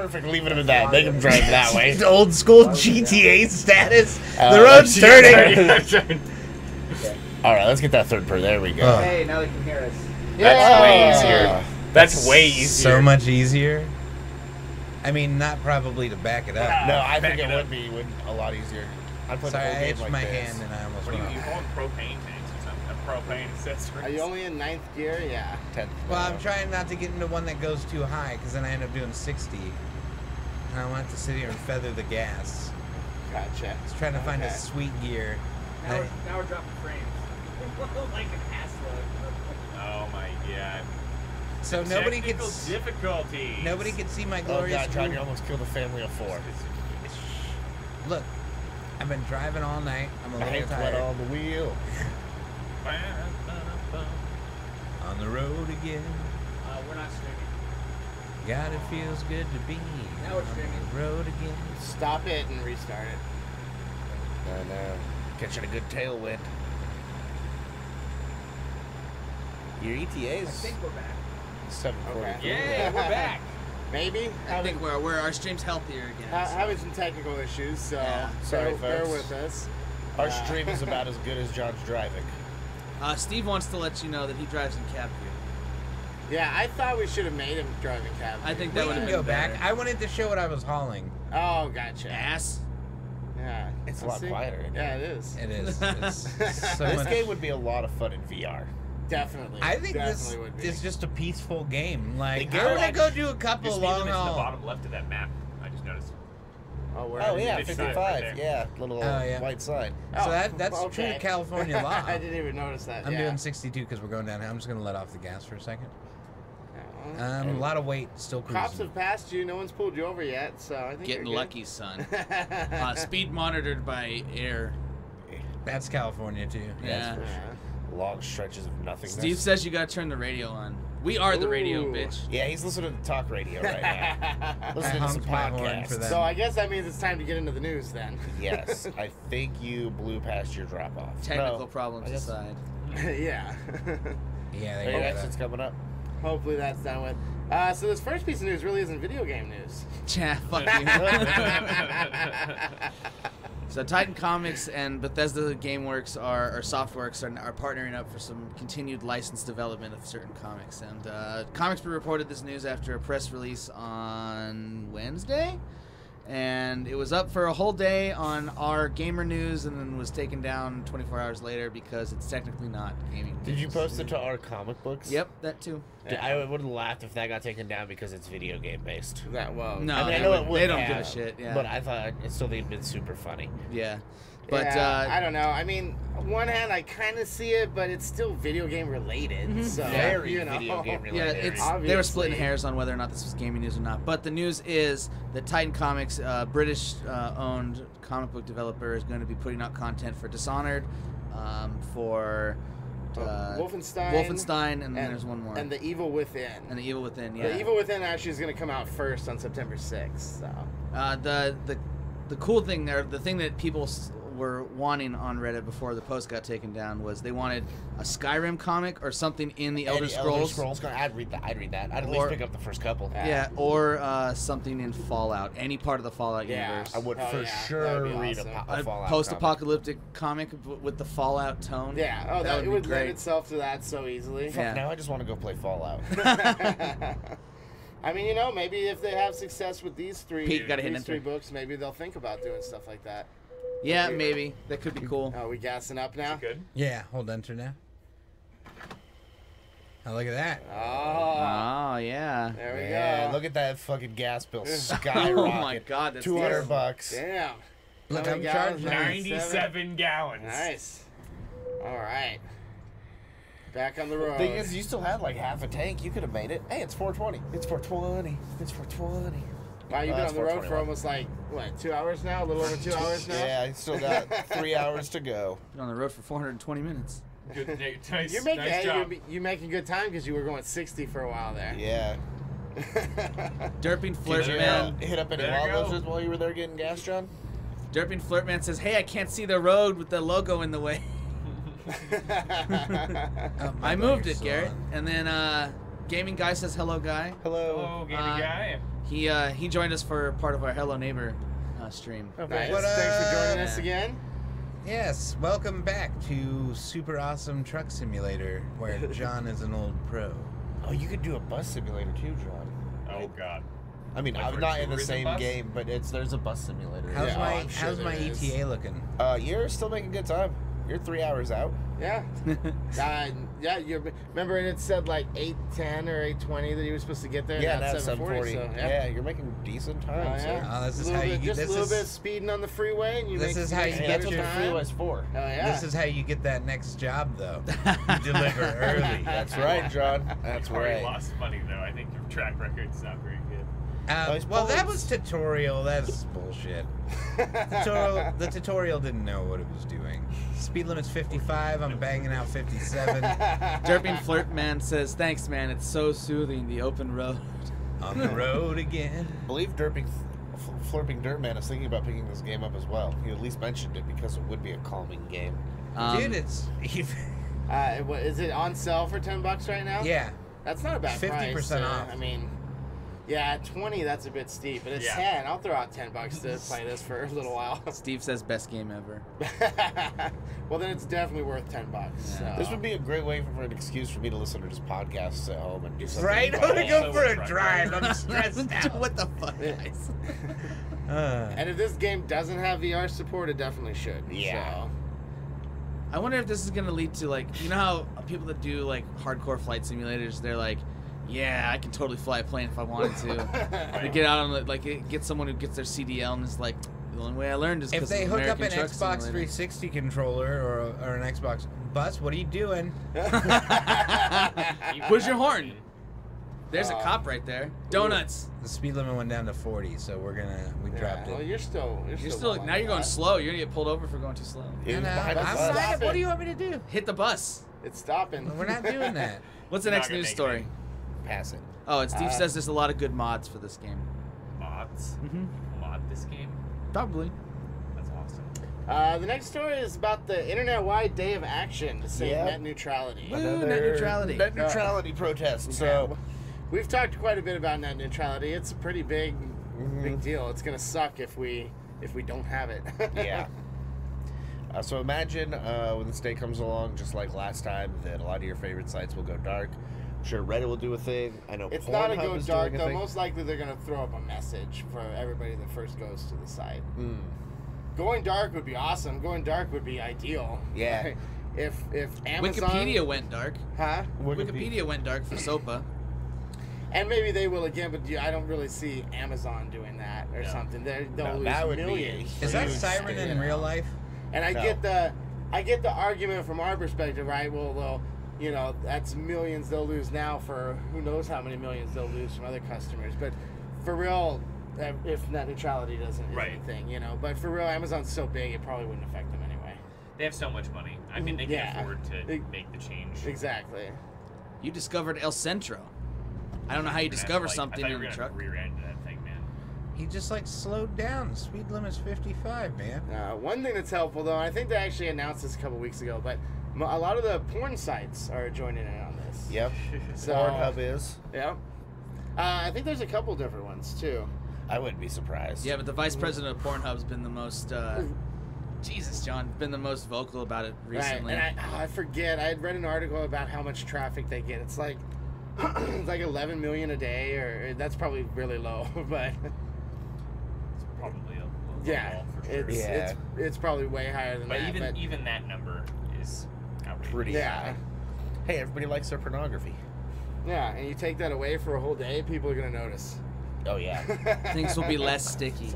Perfect. Leaving him in that. Make him drive that way. Old school GTA status. The road's turning. All right, let's get that third per. There we go. Hey, now they can hear us. That's way easier. That's way easier. So much easier. I mean, not probably to back it up. No, I think it would be a lot easier. I'd put Sorry, the I whole game itched like my this. hand and I almost What went are you off. calling propane tanks or something? A propane accessory? Are you only in 9th gear? Yeah. 10th. Well, I'm trying not to get into one that goes too high, because then I end up doing 60. And I want to sit here and feather the gas. Gotcha. Just trying to find a sweet gear. Now we're dropping frames. Like an ass load. Oh my god. So nobody Technical gets difficulties. nobody can see my Oh glorious god, John, groove. you almost killed a family of 4. Look, I've been driving all night. I'm a little Hands wet tired. on the wheel. On the road again. We're not streaming. God, it feels good to be Now we're on streaming. the road again. Stop it and restart it. And catching a good tailwind. Your ETA I is think we're back. 740. Okay. Yeah, we're back. Maybe. I think we're our stream's healthier again. so. Having some technical issues, so Yeah. Sorry, bear folks. with us. Our stream is about as good as John's driving. Steve wants to let you know that he drives in cab view. Yeah, I thought we should have made him driving cab. I think We that would can have go been back. better. I wanted to show what I was hauling. Oh, gotcha. Ass. Yeah. It's a Let's lot quieter in Yeah, here. it is. It is. It's so This much. game would be a lot of fun in VR. Definitely. I think this definitely would be. is just a peaceful game. Like, The I'm gonna garage- go do a couple Your speed long limit's in the haul. bottom left of that map. I just noticed. Oh, where Oh are yeah, you? 55. right there. Yeah, little Oh, yeah. white sign. So that's true okay. to California law. I didn't even notice that. I'm yeah. doing 62 because we're going down. I'm just gonna let off the gas for a second. Yeah. A lot of weight, still cruising. Cops have passed you. No one's pulled you over yet, so I think Getting you're good. lucky, son. Speed monitored by air. That's California too. Yeah. Yeah. Long stretches of nothingness. Steve says you gotta turn the radio on. We are the radio, Ooh. bitch. Yeah, he's listening to talk radio right now. Listening I to some honked my horn for podcasts. that. So I guess that means it's time to get into the news then. Yes, I think you blew past your drop off. Technical problems I guess- aside. Yeah. Yeah, Your they got exit's coming up. Hopefully that's done with. So this first piece of news really isn't video game news. Yeah, fuck you. So Titan Comics and Bethesda GameWorks or Softworks are partnering up for some continued licensed development of certain comics. And Comics reported this news after a press release on Wednesday. And it was up for a whole day on our Gamer News and then was taken down 24 hours later because it's technically not gaming Did you news. post it to our comic books? Yep, that too. I would have laughed if that got taken down because it's video game based. That well. No, I mean, I they know would- it would they don't give a have, shit. Yeah, But I thought it still they've been super funny. yeah. But yeah, I don't know. I mean, on one hand, I kind of see it, but it's still video game related. So Very you know. video game yeah, related. it's they were splitting Obviously. hairs on whether or not this was gaming news or not. But the news is that Titan Comics, British-owned comic book developer, is going to be putting out content for Dishonored, for Wolfenstein, and then there's one more. And The Evil Within. And the Evil Within, yeah. The Evil Within actually is going to come out first on September 6th. So. The cool thing there, the thing that people were wanting on Reddit before the post got taken down was they wanted a Skyrim comic or something in the Elder Scrolls. I'd read that. I'd at Or- least pick up the first couple. Yeah, or something in Fallout, any part of the Fallout Yeah. universe. I would Oh, for yeah, sure that'd be read awesome. a A Fallout post-apocalyptic comic with the Fallout tone. Yeah, oh, that would it be would lend great. itself to that so easily. Fuck, Yeah. now I just want to go play Fallout. I mean, you know, maybe if they have success with these three, Pete, gotta hit these three enter. books, maybe they'll think about doing stuff like that. Yeah, maybe. That could be cool. Are we gassing up now? Good. Yeah, hold enter now. Oh, look at that. Oh, Oh, yeah. there we Yeah, go. look at that fucking gas bill Oh, skyrocket. my God. That's $200. Damn. Look, How I'm many gallons? charging. 97 gallons. Nice. All right. Back on the road. Thing is, you still had like half a tank. You could have made it. Hey, it's 420. It's 420. It's 420. Wow, you've been it's on the road for 421. almost like, what, 2 hours now? A little over 2 hours now? Yeah, I still got 3 hours to go. Been on the road for 420 minutes. Good, nice, You're making, nice hey, job. you're making good time because you were going 60 for a while there. Yeah. Derping Flirt Did you Man. hit up any There you wild go. lizards while you were there getting gas, John? Derping Flirt Man says, "Hey, I can't see the road with the logo in the way." Oh, my I moved it, son. Garrett. And then Gaming Guy says, "Hello, guy." Hello. Hello, gaming guy. He joined us for part of our Hello Neighbor stream. Nice. What Thanks for joining up? us again. Yes, welcome back to Super Awesome Truck Simulator, where John is an old pro. Oh, you could do a bus simulator too, John. Oh God. I mean, Like I'm for a not in the tourism same bus? game, but there's a bus simulator. How's Yeah, my I'm sure how's my there is. ETA looking? You're still making good time. You're 3 hours out. Yeah. Yeah, you remember it said like 8:10 or 8:20 that you were supposed to get there? Yeah, and that's that's 7:40. 7:40. So, Yeah, you're making decent time. Oh, sir. yeah. Oh, this is a little how you bit, get. just This a little is bit of speeding on the freeway, and you This make, is how you Hey, get that's extra what the your time. freeway's for. Oh yeah. This is how you get that next job, though. You deliver early. That's right, John. That's You've already right. lost money though. I think your track record's not very good. Well, that was tutorial. That's bullshit. The tutorial didn't know what it was doing. Speed limit's 55. I'm banging out 57 Derping Flirt Man says, "Thanks, man. It's so soothing. The open road." on the road again. I believe Flirping Dirtman is thinking about picking this game up as well. He at least mentioned it because it would be a calming game. Dude, it's what, is it on sale for $10 right now? yeah. That's not a bad 50% price. off. I mean, yeah, at 20 that's a bit steep, but it's Yeah. 10. I'll throw out $10 to play this for a little while. Steve says, "Best game ever." Well, then it's definitely worth $10. So. This would be a great way for an excuse for me to listen to just podcasts at home and do something. Right? I'm fun. gonna go So for a much drive. I'm stressed out. What the fuck, guys? And if this game doesn't have VR support, it definitely should. Yeah. So. I wonder if this is gonna lead to, like, you know how people that do like hardcore flight simulators, they're like, "Yeah, I can totally fly a plane if I wanted to." They get out on the, like, get someone who gets their CDL and is like, "The only way I learned is If because they of hook American up an Truck Xbox Simulator." 360 controller or an Xbox bus, what are you doing? Where's your horn? There's a cop right there. Donuts. The speed limit went down to 40, so we dropped Well, it. you're still Now you're going slow. You're gonna get pulled over for going too slow. He was And, behind I'm us. Stop not, it. what do you want me to do? Hit the bus. It's stopping. We're not doing that. What's the You're next not gonna news make story? Pass it. Oh, and Steve says there's a lot of good mods for this game. Mods. Mm-hmm. Mod this game. Probably. That's awesome. The next story is about the internet-wide day of action to save Yep. net neutrality. Woo, net neutrality. Net neutrality protest. So, We've talked quite a bit about net neutrality. It's a pretty big deal. It's gonna suck if we don't have it. yeah. So imagine when this day comes along, just like last time, that a lot of your favorite sites will go dark. I'm sure Reddit will do a thing. I know It's Pornhub not a go is dark doing a though. thing. Most likely they're gonna throw up a message for everybody that first goes to the site. Going dark would be awesome. Going dark would be ideal. Yeah. If Amazon, Wikipedia went dark. huh? Wikipedia went dark for SOPA. And maybe they will again, but I don't really see Amazon doing that or No. something. They'll No, lose that would be millions. Is that Huge Siren in real life? And I No. get the argument from our perspective, right? Well, that's millions they'll lose now for who knows how many millions they'll lose from other customers. But for real, if net neutrality doesn't is Right. anything, But for real, Amazon's so big, it probably wouldn't affect them anyway. They have so much money. I mean, they can Yeah. afford to They- make the change. Exactly. You discovered El Centro. I don't know how you discover something I thought in you a were truck. gonna rear-end that thing, man. He just slowed down. Speed limit's 55, man. One thing that's helpful, though, I think they actually announced this a couple weeks ago, but a lot of the porn sites are joining in on this. Yep. So, Pornhub is. Yep. I think there's a couple different ones, too. I wouldn't be surprised. Yeah, but the vice president of Pornhub's been the most. Jesus, John, been the most vocal about it recently. Right, and I forget. I had read an article about how much traffic they get. It's like it's like 11 million a day, or that's probably really low, but It's probably a little yeah, low for sure. it's probably way higher than But that. even that number is outrageous. Pretty Yeah. high. Hey, everybody likes their pornography. Yeah, and you take that away for a whole day, people are gonna notice. Oh, yeah. Things will be less sticky.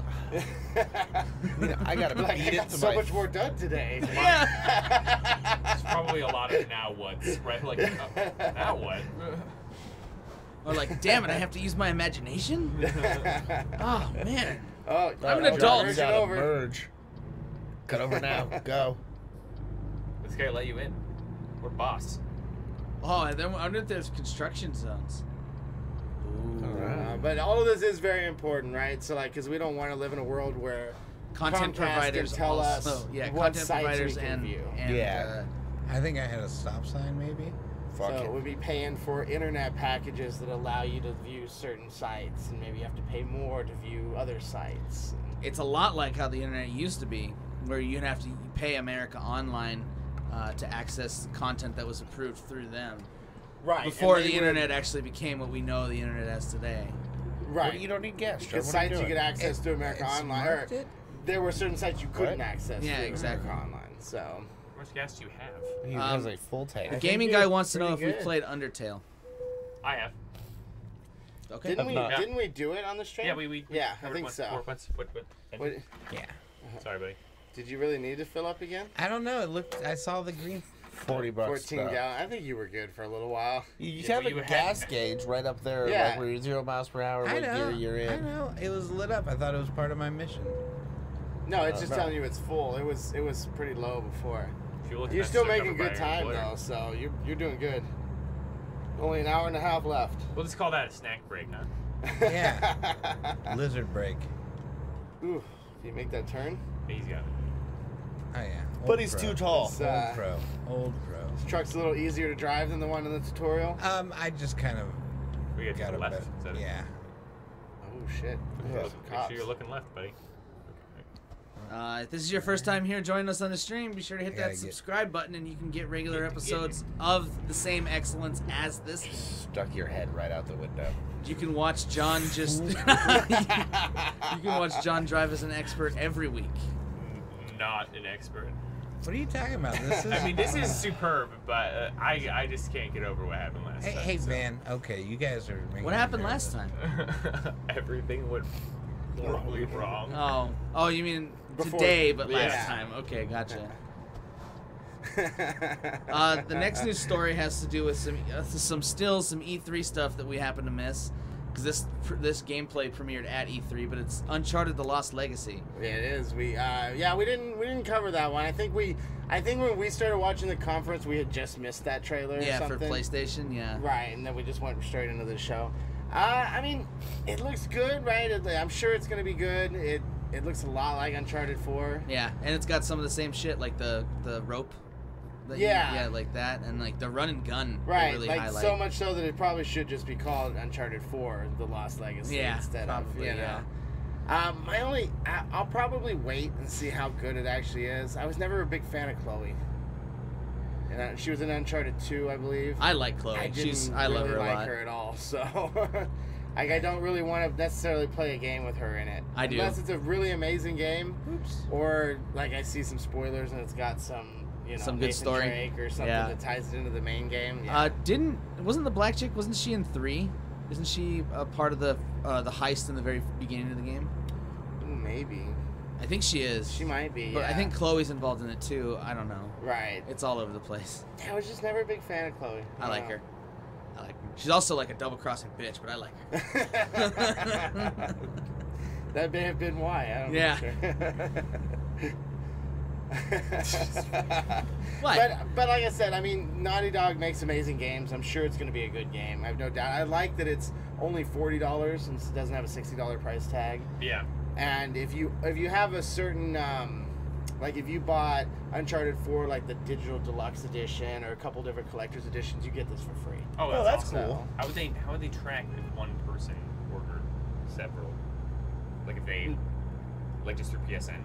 I got to Like, beat I it got to so my... much more done today. It's probably a lot of now what's, right? Like, now what? Or like, damn it, I have to use my imagination? Oh, man. Oh, I'm an adult. You Merge it gotta over. merge. Cut over now. Go. This guy let you in. We're boss. Oh, and then I wonder if there's construction zones. But all of this is very important, right? So, because we don't want to live in a world where Content Comcast providers can tell also. us Yeah, what content sites we providers can and view. and Yeah. I think I had a stop sign, maybe. Fuck so it. it would be paying for internet packages that allow you to view certain sites, and maybe you have to pay more to view other sites. It's a lot like how the internet used to be, where you'd have to pay America Online to access content that was approved through them. Right. Before the internet actually became what we know the internet as today. Right. Well, you don't need gas. Because sites you could access through America Online. Or there were certain sites you couldn't access Yeah, through exactly. America Online. So. How much gas do you have? He has a full tank. The gaming guy wants to know if pretty we good. played Undertale. I have. Okay. Didn't we do it on the stream? Yeah, we Yeah, I covered think once so. before. What, Yeah. Sorry, buddy. did you really need to fill up again? I don't know. It looked. I saw the green. $40. 14 gallon. I think you were good for a little while. You Yeah, have but a you had- gas gauge right up there, Yeah. like where you're 0 miles per hour, I what know. gear you're in. I know. It was lit up. I thought it was part of my mission. No, it's just no. telling you it's full. It was pretty low before. If you look at You're that still sticker making cover good by your time employer. though, so you're doing good. Only an hour and a half left. We'll just call that a snack break, huh? Yeah. Lizard break. Ooh, do you make that turn? He's got it. Oh yeah. But Old he's pro. too tall. It's, Old pro. Old pro. This truck's a little easier to drive than the one in the tutorial. I just kind of We got to got the a left. bit. Is that it? Yeah. Oh shit! Yeah. Some Make cops. sure you're looking left, buddy. If this is your first time here joining us on the stream, be sure to hit Gotta that get- subscribe button and you can get regular episodes of the same excellence as this one. Stuck your head right out the window. You can watch John just... you can watch John drive as an expert every week. Not an expert. What are you talking about? This is. I mean, this is superb, but I just can't get over what happened last Hey, time. hey so. man. Okay, you guys are. Making What me happened nervous. last time? Everything went horribly wrong. Oh, you mean Before- today, but last Yeah. time. Okay, gotcha. The next news story has to do with some E3 stuff that we happen to miss, because this gameplay premiered at E3, but it's Uncharted: The Lost Legacy. Yeah, it is. We didn't cover that one. I think when we started watching the conference, we had just missed that trailer. Yeah, or for something. PlayStation. Yeah. Right, and then we just went straight into the show. I mean, it looks good, right? I'm sure it's gonna be good. It looks a lot like Uncharted 4. Yeah, and it's got some of the same shit, like the rope. Yeah. Like that, and like the run and gun. they Right, really like highlight. so much so that it probably should just be called Uncharted 4: The Lost Legacy Yeah, instead probably, of, you know. yeah. I'll probably wait and see how good it actually is. I was never a big fan of Chloe. And she was in Uncharted 2, I believe. I like Chloe. I love her a like lot. her at all, so like I don't really want to necessarily play a game with her in it. I do. Unless it's a really amazing game, Oops. or like I see some spoilers and it's got some, you know, Some good Nathan story. Drake or something Yeah. that ties it into the main game. Yeah. Wasn't the black chick? Wasn't she in 3? Isn't she a part of the heist in the very beginning of the game? Ooh, maybe. I think she is. She might be. But yeah. I think Chloe's involved in it too. I don't know. Right. It's all over the place. I was just never a big fan of Chloe. I like her. She's also like a double-crossing bitch, but I like her. That may have been why. I don't Yeah. know. What? But like I said, I mean, Naughty Dog makes amazing games. I'm sure it's going to be a good game. I have no doubt. I like that it's only $40 since it doesn't have a $60 price tag. Yeah. And if you have a certain like if you bought Uncharted 4 like the digital deluxe edition or a couple different collector's editions, you get this for free. Oh, Oh, that's that's awesome. cool. How would they track if one person ordered several? Like if they, like just through PSN?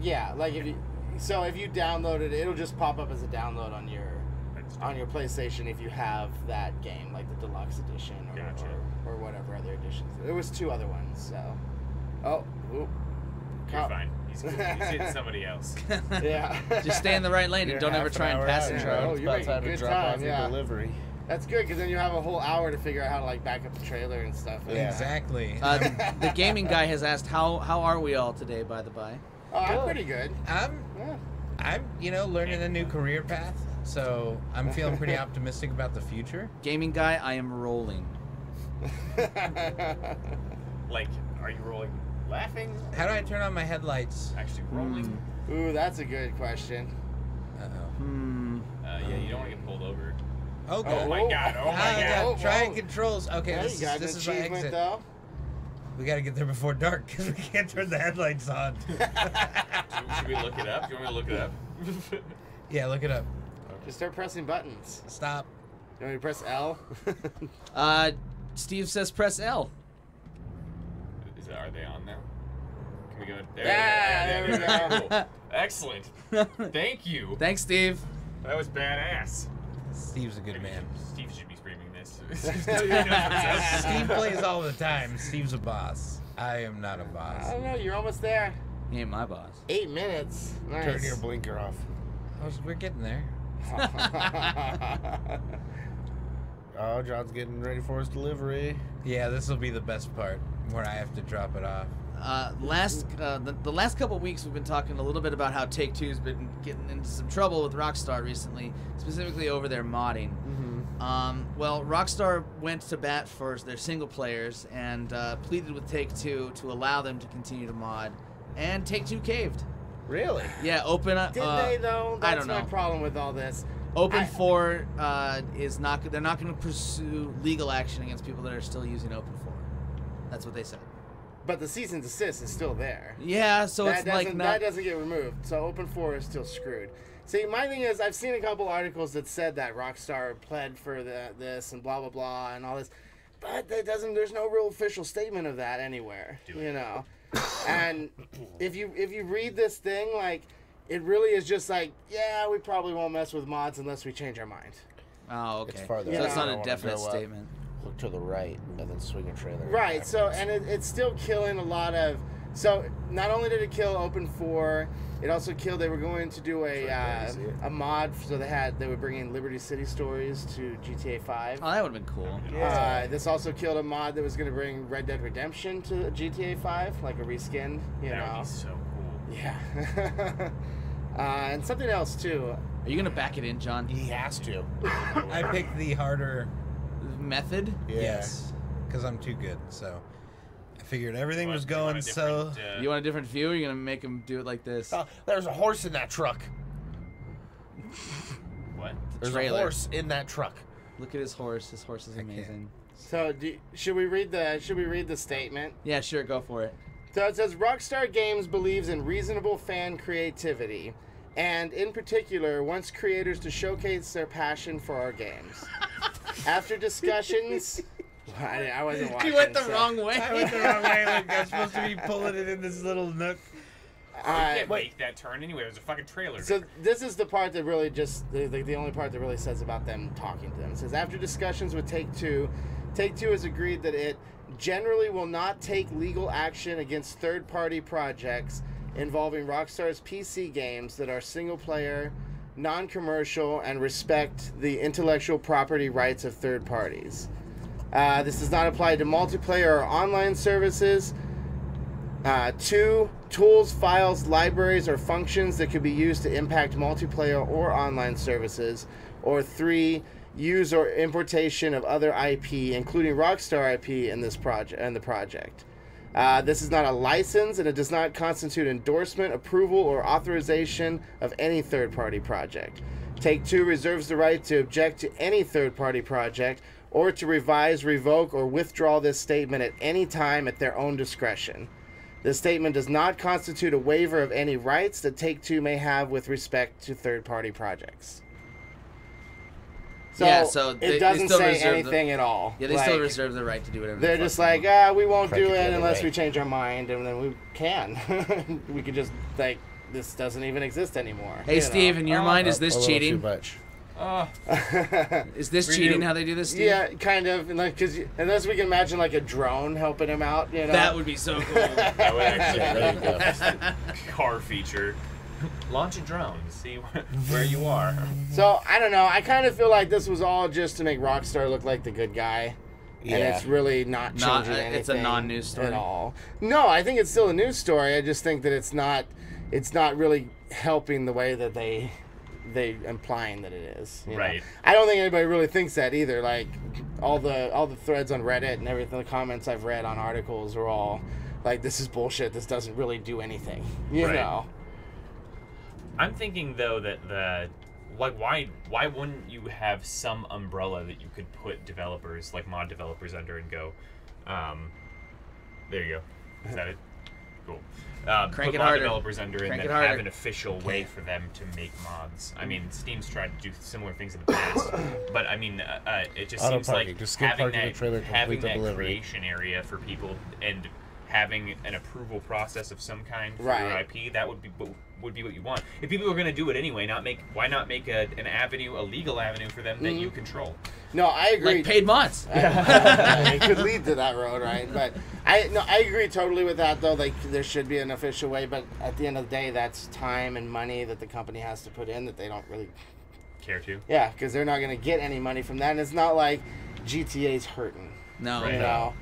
Yeah, like if you download it, it'll just pop up as a download on your PlayStation if you have that game, like the deluxe edition or, Gotcha. or whatever other editions. There was 2 other ones, so. Oh, oop. You're Cop. fine. He's cool. He's hitting somebody else. Yeah. Just stay in the right lane and don't ever try and pass hour each out. other. Oh, It's you're about making time to good drop time, off your yeah. delivery. That's good, because then you have a whole hour to figure out how to like back up the trailer and stuff. Yeah. Exactly. The gaming guy has asked, how are we all today, by the by? Oh, I'm pretty good. I'm Yeah. learning a new career path, so I'm feeling pretty optimistic about the future. Gaming guy, I am rolling. Like, are you rolling, laughing? How do I turn on my headlights? Actually rolling? Ooh, that's a good question. Uh-oh. Yeah, you don't want to get pulled over. Oh, Oh God. my god, oh my Ah, god. God. try whoa. controls. Okay, Yeah, this you got is an my achievement exit. though. We got to get there before dark because we can't turn the headlights on. Should we look it up? Do you want me to look it up? Yeah, look it up. Just start pressing buttons. Stop. You want me to press L? Steve says press L. Are they on now? Can we go? There, Yeah, there we go. Cool. Excellent. Thank you. Thanks, Steve. That was badass. Steve's a good man. Steve should be streaming this. Steve plays all the time. Steve's a boss. I am not a I boss. don't know. You're almost there. He ain't my boss. 8 minutes. Nice. Turn your blinker off. We're getting there. Oh, John's getting ready for his delivery. Yeah, this will be the best part where I have to drop it off. The last couple weeks we've been talking a little bit about how Take-Two's been getting into some trouble with Rockstar recently, specifically over their modding. Well, Rockstar went to bat for their single players and pleaded with Take-Two to allow them to continue to mod, and Take-Two caved. Really? Yeah, open up. Did they though? That's I don't know. my problem with all this. Open4 is not. They're not going to pursue legal action against people that are still using Open4. That's what they said. But the cease and desist is still there. Yeah, so that it's like doesn't- not. that doesn't get removed. So Open4 is still screwed. See, my thing is, I've seen a couple articles that said that Rockstar pled for this and blah blah blah and all this, but that doesn't. There's no real official statement of that anywhere. You know, and if you read this thing, like, it really is just like, yeah, we probably won't mess with mods unless we change our mind. Oh, okay. It's farther So out. it's not I a wanna definite go up. statement. Look to the right and then swing a trailer. Right. So, backwards. and it's still killing a lot of. So, not only did it kill Open4, it also killed. They were going to do a mod, so they would bring in Liberty City stories to GTA 5. Oh, that would have been cool. This also killed a mod that was going to bring Red Dead Redemption to GTA 5, like a reskin. You That know. would be so cool. Yeah. And something else too. Are you gonna back it in, John? He has to. I picked the harder Method? Yeah. yes, because I'm too good. So I figured everything was You want going a so. different, You want a different view? Or are you gonna make him do it like this? Oh, there's a horse in that truck. what? There's Trailer. a horse in that truck. Look at his horse. His horse is I can't. amazing. So, should we read the statement? Yeah, sure, go for it. So it says Rockstar Games believes in reasonable fan creativity, and in particular wants creators to showcase their passion for our games. After discussions, I wasn't watching. He went the so- wrong way. I went the wrong way. Like, I'm supposed to be pulling it in this little nook. You can't Wait. make that turn anyway. There's a fucking trailer. So this is the part that really just the only part that really says about them talking to them. It says after discussions with Take-Two has agreed that it generally will not take legal action against third-party projects involving Rockstar's PC games that are single-player, non-commercial, and respect the intellectual property rights of third parties. This does not apply to multiplayer or online services. 2, tools, files, libraries, or functions that could be used to impact multiplayer or online services. Or 3, use or importation of other IP, including Rockstar IP, in this project and the project. This is not a license, and it does not constitute endorsement, approval, or authorization of any third-party project. Take-Two reserves the right to object to any third-party project or to revise, revoke, or withdraw this statement at any time at their own discretion. This statement does not constitute a waiver of any rights that Take-Two may have with respect to third-party projects. So, Yeah, so it doesn't say anything at all. Yeah, they still Like, reserve the right to do whatever. they're the just fuck they like, want. we won't Crank do it the it other unless way. we change our mind, and then we can. We could just, like, this doesn't even exist anymore. Hey, Steve, in your mind, is A this little too cheating? much. Is this Redo. cheating? How they do this, Steve? Yeah, kind of. And like, cause unless we can imagine like a drone helping him out, you know. That would be so cool. That would actually There you go. that's the car feature. Launch a drone. See where you are. So I don't know. I kind of feel like this was all just to make Rockstar look like the good guy. And Yeah. it's really not changing anything. It's a non-news story. at all. No, I think it's still a news story. I just think that it's not really helping the way that they implying that it is. You know? Right. I don't think anybody really thinks that either. Like all the threads on Reddit and everything, the comments I've read on articles are all like, "This is bullshit. This doesn't really do anything." You Right. know. I'm thinking though that like why wouldn't you have some umbrella that you could put developers like mod developers under and go, there you go. Is that it? Cool. Crank Put it mod harder. developers under and Crank then it harder. have an official way for them to make mods. I mean, Steam's tried to do similar things in the past, but I mean, it just Auto seems parking. like Just skip having parking the trailer, having complete the that delivery. creation area for people and having an approval process of some kind for Right. your IP, that would be what you want. If people are going to do it anyway, why not make an avenue, a legal avenue for them that you control? No, I agree. Like paid mods. It could lead to that road, right? But I agree totally with that, though. Like, there should be an official way, but at the end of the day, that's time and money that the company has to put in that they don't really Care to? Yeah, because they're not going to get any money from that. And it's not like GTA's hurting. No. Right. You know,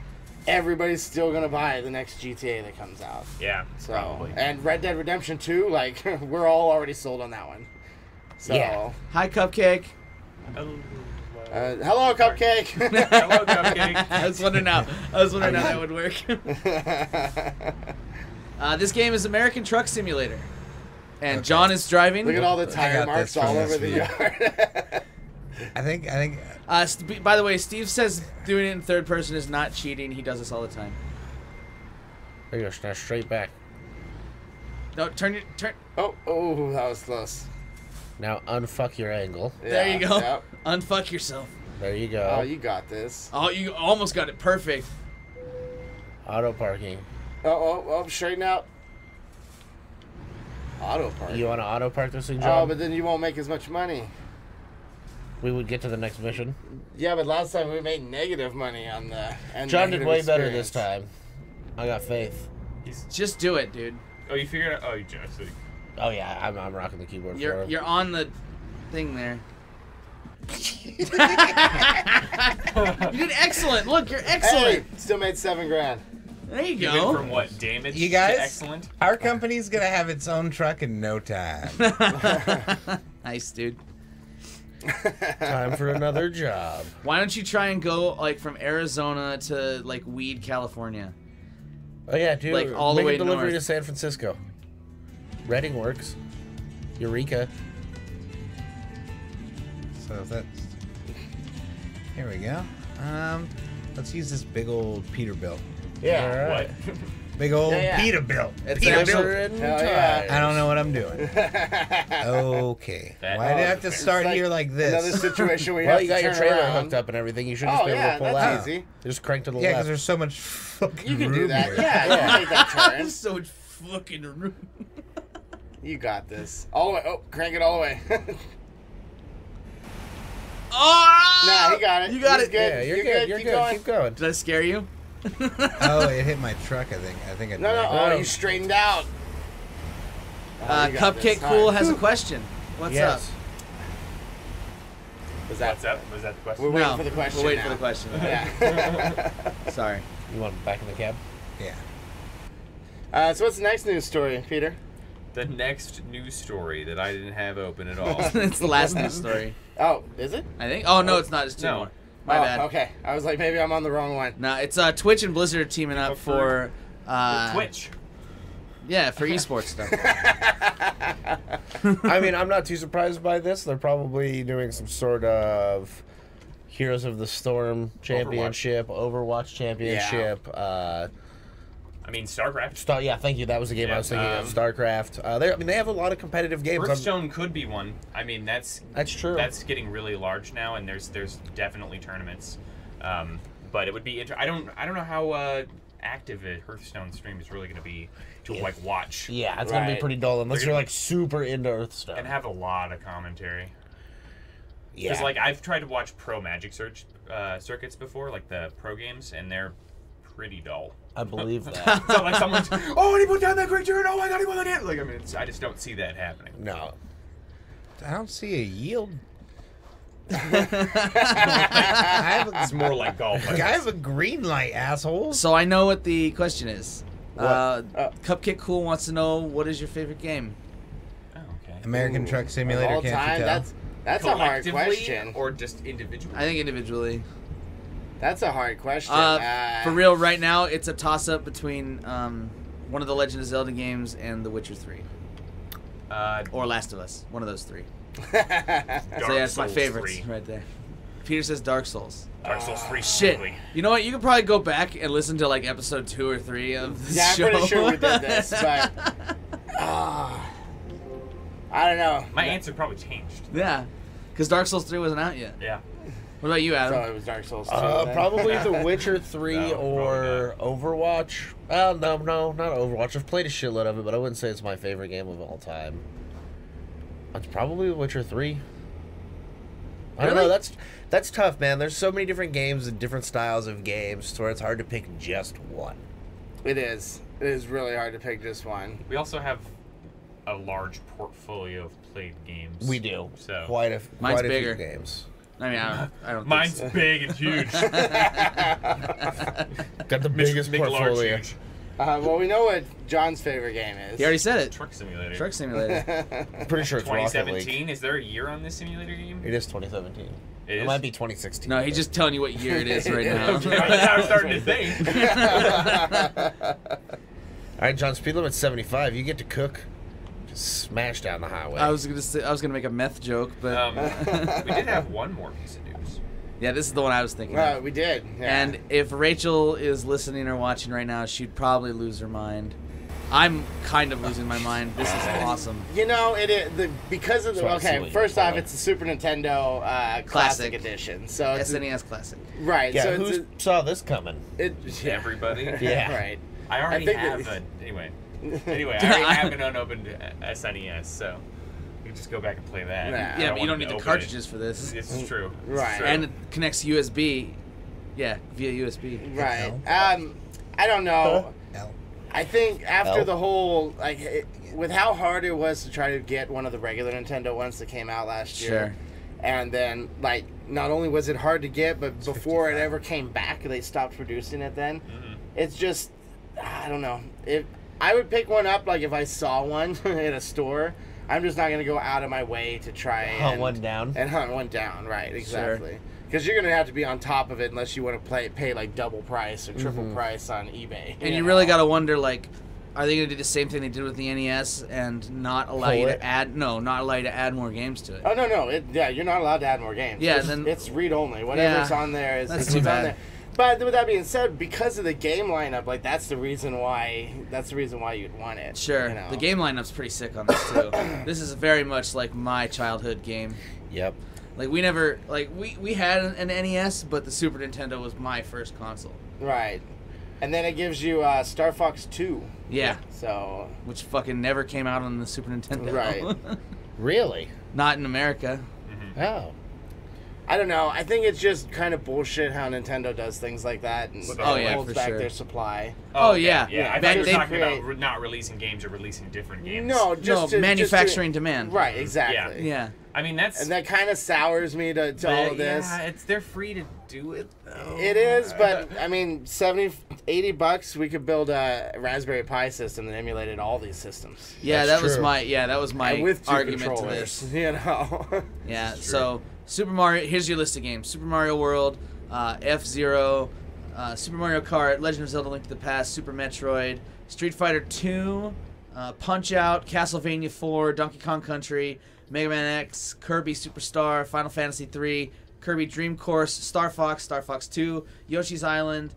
everybody's still going to buy the next GTA that comes out. Yeah, So, probably. and Red Dead Redemption 2, like, we're all already sold on that one. So, Yeah. Hi, Cupcake. hello, Cupcake. Hello, Cupcake. I was wondering how that would work. This game is American Truck Simulator, and Okay. John is driving. Look at all the I tire got marks this from all this over the view. yard. I think By the way, Steve says doing it in third person is not cheating. He does this all the time. There you go. Now straight back. No, turn. oh, that was close. Now unfuck your angle. There you go. Yep. Unfuck yourself. There you go. Oh, you got this. Oh, you almost got it perfect. Auto parking. Oh, straighten out. Auto park. You want to auto park this thing, John? Oh, but then you won't make as much money. We would get to the next mission. Yeah, but last time we made negative money on the. And John did negative way better experience. this time. I got faith. Just do it, dude. Oh, you figured out? Oh, you just. Oh yeah, I'm rocking the keyboard for him. You're on the thing there. You did excellent. Look, you're excellent. Hey, still made $7,000. There you You went go. from what, damage You guys? to excellent? our company's gonna have its own truck in no time. Nice, dude. Time for another job. Why don't you try and go like from Arizona to like Weed, California? Oh yeah, dude. Like, all the Make way a delivery north. to San Francisco. Reading works. Eureka. So if that's here we go. Let's use this big old Peterbilt. Yeah. All What? right. Big old Yeah, yeah. Peterbilt. It's Peterbilt. actually- Hell yeah. I don't know what I'm doing. Okay. That- Why do I have to It's start like here like Another this? situation where you Well, have you to got your turn trailer around. hooked up and everything. You should just Oh, be able yeah, to pull that's out. easy. Just crank to the Yeah, because left. there's so much fucking You can do room that. here. Yeah, you can make that turn. So much fucking room. You got this. All the way. Oh, crank it all the way. Oh! Nah, he got it. You got He's it. good. Yeah, you're You're good. good. You're Keep good. going. Keep going. Did I scare you? Oh, it hit my truck. I think I No, dragged it. oh, you straightened out. Oh, you got Cupcake this. Cool Alright. has a question. What's Yes. Was that? What's up? Was that the question? We're up? waiting No, for the question. we're waiting now. for the question. Yeah. Sorry. You want him back in the cab? Yeah. So what's the next news story, Peter? The next news story that I didn't have open at all. It's the last news story. Oh, is it? I think. Oh no, it's not. It's two No. more. My Oh, bad. Okay. I was like, maybe I'm on the wrong one. No, it's Twitch and Blizzard teaming up for Twitch. Yeah, for esports stuff. I mean, I'm not too surprised by this. They're probably doing some sort of Heroes of the Storm championship, Overwatch championship. I mean, StarCraft. Yeah, thank you. That was the game I Yeah, was thinking of. StarCraft. They have a lot of competitive games. Hearthstone could be one. I mean, that's true. That's getting really large now, and there's definitely tournaments. But it would be I don't know how active a Hearthstone stream is really going to be to like watch. Yeah, it's gonna be Right. pretty dull unless They're you're gonna- like super into Hearthstone. And have a lot of commentary. Yeah. Because like I've tried to watch pro Magic circuits before, like the pro games, and they're pretty dull. I believe that. So like someone's, oh, and he put down that creature, and oh my god, he won the game. Like I mean, I just don't see that happening. No. I don't see a yield. It's more like golf. I have a green light, assholes. So I know what the question is. What? Cupcake Cool wants to know what is your favorite game? Oh, okay. American Truck Of Simulator, all can't time, you tell? that's a hard Collectively question. or just individually? I think individually. That's a hard question. For real, right now it's a toss-up between one of the Legend of Zelda games and The Witcher 3 or Last of Us. One of those three. Dark So yeah, it's my Souls favorites 3. right there. Peter says Dark Souls. Dark Souls 3 Shit. specifically. You know what? You could probably go back and listen to like episode 2 or 3 of this Yeah, I'm show. pretty sure we did this, but I don't know. My answer probably changed. Yeah, because Dark Souls 3 wasn't out yet. Yeah. What about you, Adam? So it was Dark Souls 2. then. Probably The Witcher 3 No, or Overwatch. Well, no, not Overwatch. I've played a shitload of it, but I wouldn't say it's my favorite game of all time. It's probably The Witcher 3. I don't know. Really? That's tough, man. There's so many different games and different styles of games, where it's hard to pick just one. It is. It is really hard to pick just one. We also have a large portfolio of played games. We do. So Mine's quite a bigger. few games. I mean, I don't mine's think so. big and huge. Got the biggest Big, large, portfolio. huge. Well, we know what John's favorite game is. He already said it. Truck Simulator. Truck Simulator. I'm pretty sure it's Rocket League. 2017. Is there a year on this simulator game? It is 2017. It It is? might be 2016. No, he's just telling you what year it is right now. I was starting to think. All right, John. Speed limit's 75. You get to cook. Just smash down the highway. I was gonna make a meth joke, but We did have one more piece of news. yeah, this is the one I was thinking of. We did. Yeah. And if Rachel is listening or watching right now, she'd probably lose her mind. I'm kind of losing my mind. This is awesome. You know, it is because of the. So I see what Okay, you're first off, pulling. it's the Super Nintendo Classic Classic. Edition. So it's SNES Classic. right. yeah, so who saw this coming? it's Everybody. Yeah. Right. I already think have that- Anyway, I already have an unopened SNES, so you can just go back and play that. Yeah. I Yeah, but you don't want need to the open cartridges for this. This is true. This is Right. true. And it connects USB. Yeah, via USB. Right. I don't know. I think after L? the whole with how hard it was to try to get one of the regular Nintendo ones that came out last year. Sure. And then, not only was it hard to get, but before it ever came back, they stopped producing it then. Mhm. It's just, I don't know. I would pick one up, if I saw one in a store. I'm just not going to go out of my way to try Hunt one down. And hunt one down, right, exactly. Because you're going to have to be on top of it unless you want to pay, double price or triple price on eBay. And you really got to wonder, are they going to do the same thing they did with the NES and not allow Pull you it? to add? No, not allow you to add more games to it. Oh, no. You're not allowed to add more games. Yeah, it's, then- it's read-only. Whatever's Yeah, on there is that's what's too on bad. there. But with that being said, because of the game lineup, that's the reason why you'd want it. Sure, you know? the game lineup's pretty sick on this too. This is very much like my childhood game. Yep. We never we had an NES, but the Super Nintendo was my first console. Right. And then it gives you Star Fox 2. Yeah, So, which fucking never came out on the Super Nintendo. Right. Really? Not in America. Oh. I don't know. I think it's just kind of bullshit how Nintendo does things like that and Oh, yeah, holds for back sure. their supply. Oh, yeah. Yeah, I Back thought you were they talking about create- not releasing games or releasing different games. No, just to- manufacturing just to- demand. Right, exactly. Yeah. I mean, that's... And that kind of sours me to all of this. Yeah, they're free to do it, though. It is, but I mean, $80, we could build a Raspberry Pi system that emulated all these systems. Yeah, That's that was true. my And with two argument to controllers, this. you know. Yeah, so Super Mario, here's your list of games. Super Mario World, F-Zero, Super Mario Kart, Legend of Zelda: Link to the Past, Super Metroid, Street Fighter 2, Punch-Out, Castlevania 4, Donkey Kong Country, Mega Man X, Kirby Superstar, Final Fantasy 3, Kirby Dream Course, Star Fox 2, Yoshi's Island,